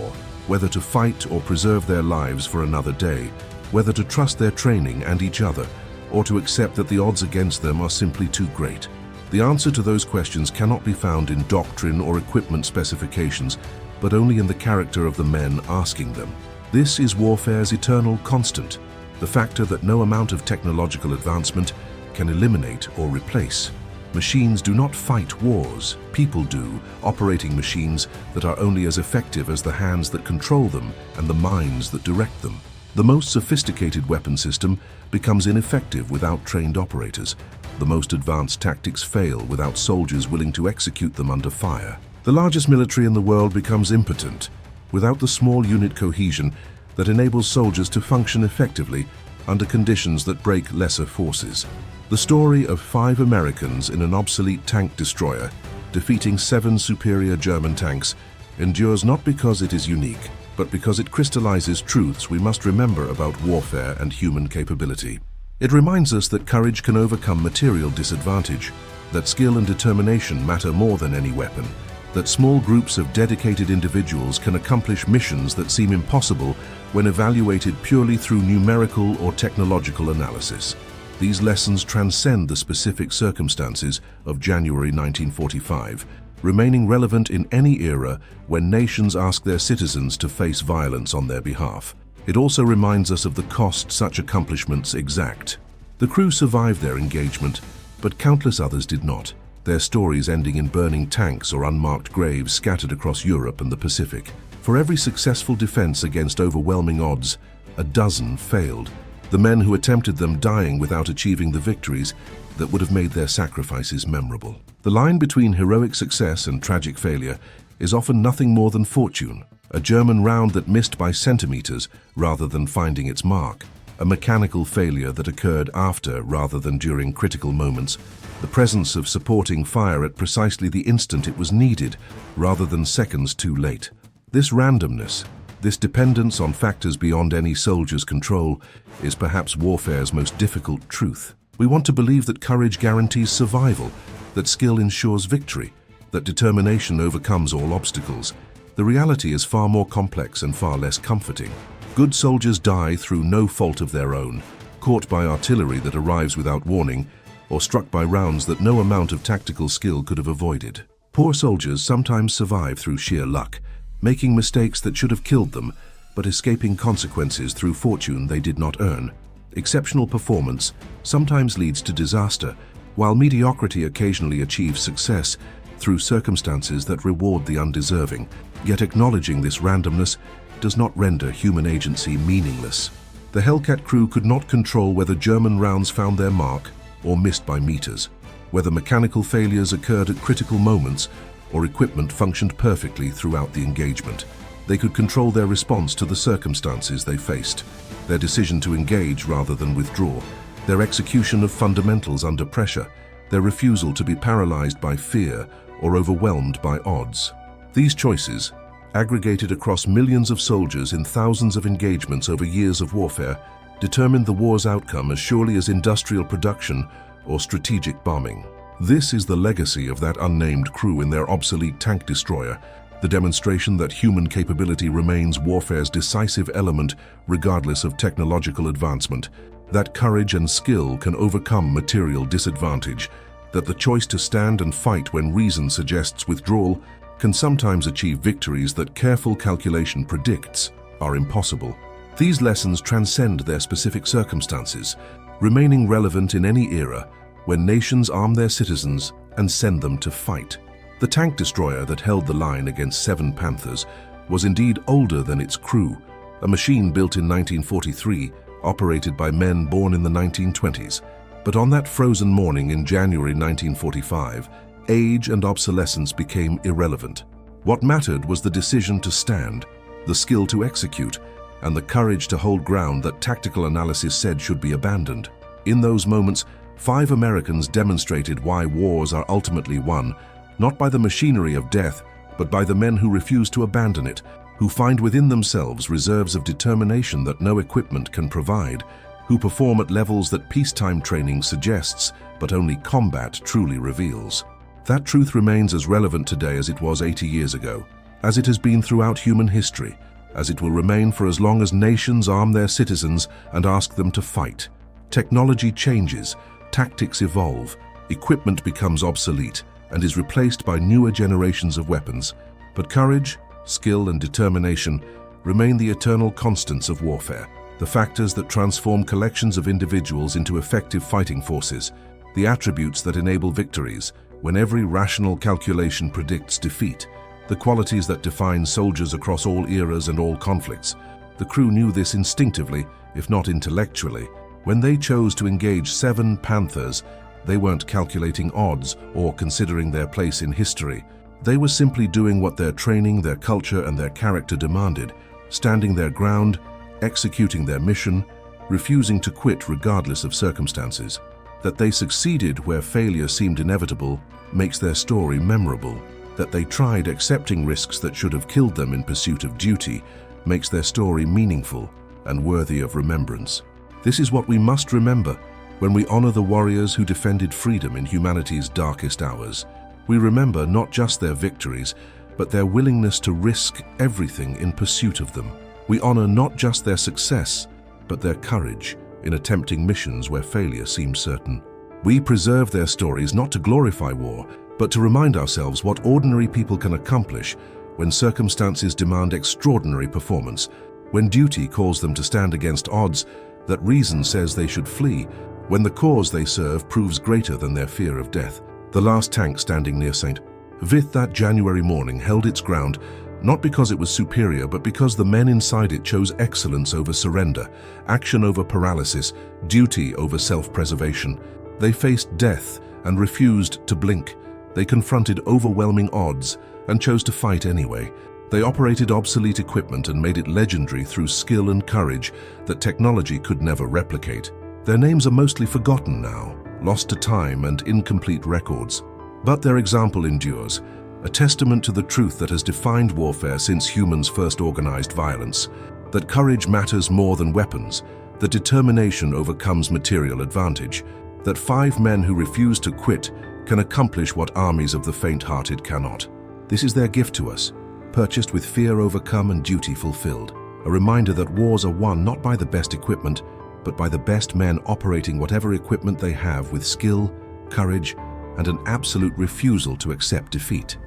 whether to fight or preserve their lives for another day, whether to trust their training and each other, or to accept that the odds against them are simply too great. The answer to those questions cannot be found in doctrine or equipment specifications, but only in the character of the men asking them. This is warfare's eternal constant, the factor that no amount of technological advancement can eliminate or replace. Machines do not fight wars, people do, operating machines that are only as effective as the hands that control them and the minds that direct them. The most sophisticated weapon system becomes ineffective without trained operators. The most advanced tactics fail without soldiers willing to execute them under fire. The largest military in the world becomes impotent without the small unit cohesion that enables soldiers to function effectively under conditions that break lesser forces. The story of 5 Americans in an obsolete tank destroyer defeating 7 superior German tanks endures not because it is unique, but because it crystallizes truths we must remember about warfare and human capability. It reminds us that courage can overcome material disadvantage, that skill and determination matter more than any weapon, that small groups of dedicated individuals can accomplish missions that seem impossible when evaluated purely through numerical or technological analysis. These lessons transcend the specific circumstances of January 1945. remaining relevant in any era when nations ask their citizens to face violence on their behalf. It also reminds us of the cost such accomplishments exact. The crew survived their engagement, but countless others did not, their stories ending in burning tanks or unmarked graves scattered across Europe and the Pacific. For every successful defense against overwhelming odds, a dozen failed, the men who attempted them dying without achieving the victories that would have made their sacrifices memorable. The line between heroic success and tragic failure is often nothing more than fortune, a German round that missed by centimeters rather than finding its mark, a mechanical failure that occurred after rather than during critical moments, the presence of supporting fire at precisely the instant it was needed rather than seconds too late. This randomness, this dependence on factors beyond any soldier's control, is perhaps warfare's most difficult truth. We want to believe that courage guarantees survival, that skill ensures victory, that determination overcomes all obstacles. The reality is far more complex and far less comforting. Good soldiers die through no fault of their own, caught by artillery that arrives without warning, or struck by rounds that no amount of tactical skill could have avoided. Poor soldiers sometimes survive through sheer luck, making mistakes that should have killed them, but escaping consequences through fortune they did not earn. Exceptional performance sometimes leads to disaster, while mediocrity occasionally achieves success through circumstances that reward the undeserving. Yet acknowledging this randomness does not render human agency meaningless. The Hellcat crew could not control whether German rounds found their mark or missed by meters, whether mechanical failures occurred at critical moments or equipment functioned perfectly throughout the engagement. They could control their response to the circumstances they faced, their decision to engage rather than withdraw, their execution of fundamentals under pressure, their refusal to be paralyzed by fear or overwhelmed by odds. These choices, aggregated across millions of soldiers in thousands of engagements over years of warfare, determined the war's outcome as surely as industrial production or strategic bombing. This is the legacy of that unnamed crew in their obsolete tank destroyer, the demonstration that human capability remains warfare's decisive element regardless of technological advancement, that courage and skill can overcome material disadvantage, that the choice to stand and fight when reason suggests withdrawal can sometimes achieve victories that careful calculation predicts are impossible. These lessons transcend their specific circumstances, remaining relevant in any era when nations arm their citizens and send them to fight. The tank destroyer that held the line against 7 Panthers was indeed older than its crew, a machine built in 1943, operated by men born in the 1920s. But on that frozen morning in January 1945, age and obsolescence became irrelevant. What mattered was the decision to stand, the skill to execute, and the courage to hold ground that tactical analysis said should be abandoned. In those moments, 5 Americans demonstrated why wars are ultimately won, not by the machinery of death, but by the men who refuse to abandon it, who find within themselves reserves of determination that no equipment can provide, who perform at levels that peacetime training suggests, but only combat truly reveals. That truth remains as relevant today as it was 80 years ago, as it has been throughout human history, as it will remain for as long as nations arm their citizens and ask them to fight. Technology changes, tactics evolve, equipment becomes obsolete and is replaced by newer generations of weapons. But courage, skill, and determination remain the eternal constants of warfare, the factors that transform collections of individuals into effective fighting forces, the attributes that enable victories when every rational calculation predicts defeat, the qualities that define soldiers across all eras and all conflicts. The crew knew this instinctively, if not intellectually. When they chose to engage 7 Panthers, they weren't calculating odds or considering their place in history. They were simply doing what their training, their culture, and their character demanded, standing their ground, executing their mission, refusing to quit regardless of circumstances. That they succeeded where failure seemed inevitable makes their story memorable. That they tried accepting risks that should have killed them in pursuit of duty makes their story meaningful and worthy of remembrance. This is what we must remember when we honor the warriors who defended freedom in humanity's darkest hours. We remember not just their victories, but their willingness to risk everything in pursuit of them. We honor not just their success, but their courage in attempting missions where failure seemed certain. We preserve their stories not to glorify war, but to remind ourselves what ordinary people can accomplish when circumstances demand extraordinary performance, when duty calls them to stand against odds that reason says they should flee, when the cause they serve proves greater than their fear of death. The last tank standing near St. Vith that January morning held its ground, not because it was superior, but because the men inside it chose excellence over surrender, action over paralysis, duty over self-preservation. They faced death and refused to blink. They confronted overwhelming odds and chose to fight anyway. They operated obsolete equipment and made it legendary through skill and courage that technology could never replicate. Their names are mostly forgotten now, lost to time and incomplete records. But their example endures, a testament to the truth that has defined warfare since humans first organized violence, that courage matters more than weapons, that determination overcomes material advantage, that 5 men who refuse to quit can accomplish what armies of the faint-hearted cannot. This is their gift to us, purchased with fear overcome and duty fulfilled, a reminder that wars are won not by the best equipment, but by the best men operating whatever equipment they have with skill, courage, and an absolute refusal to accept defeat.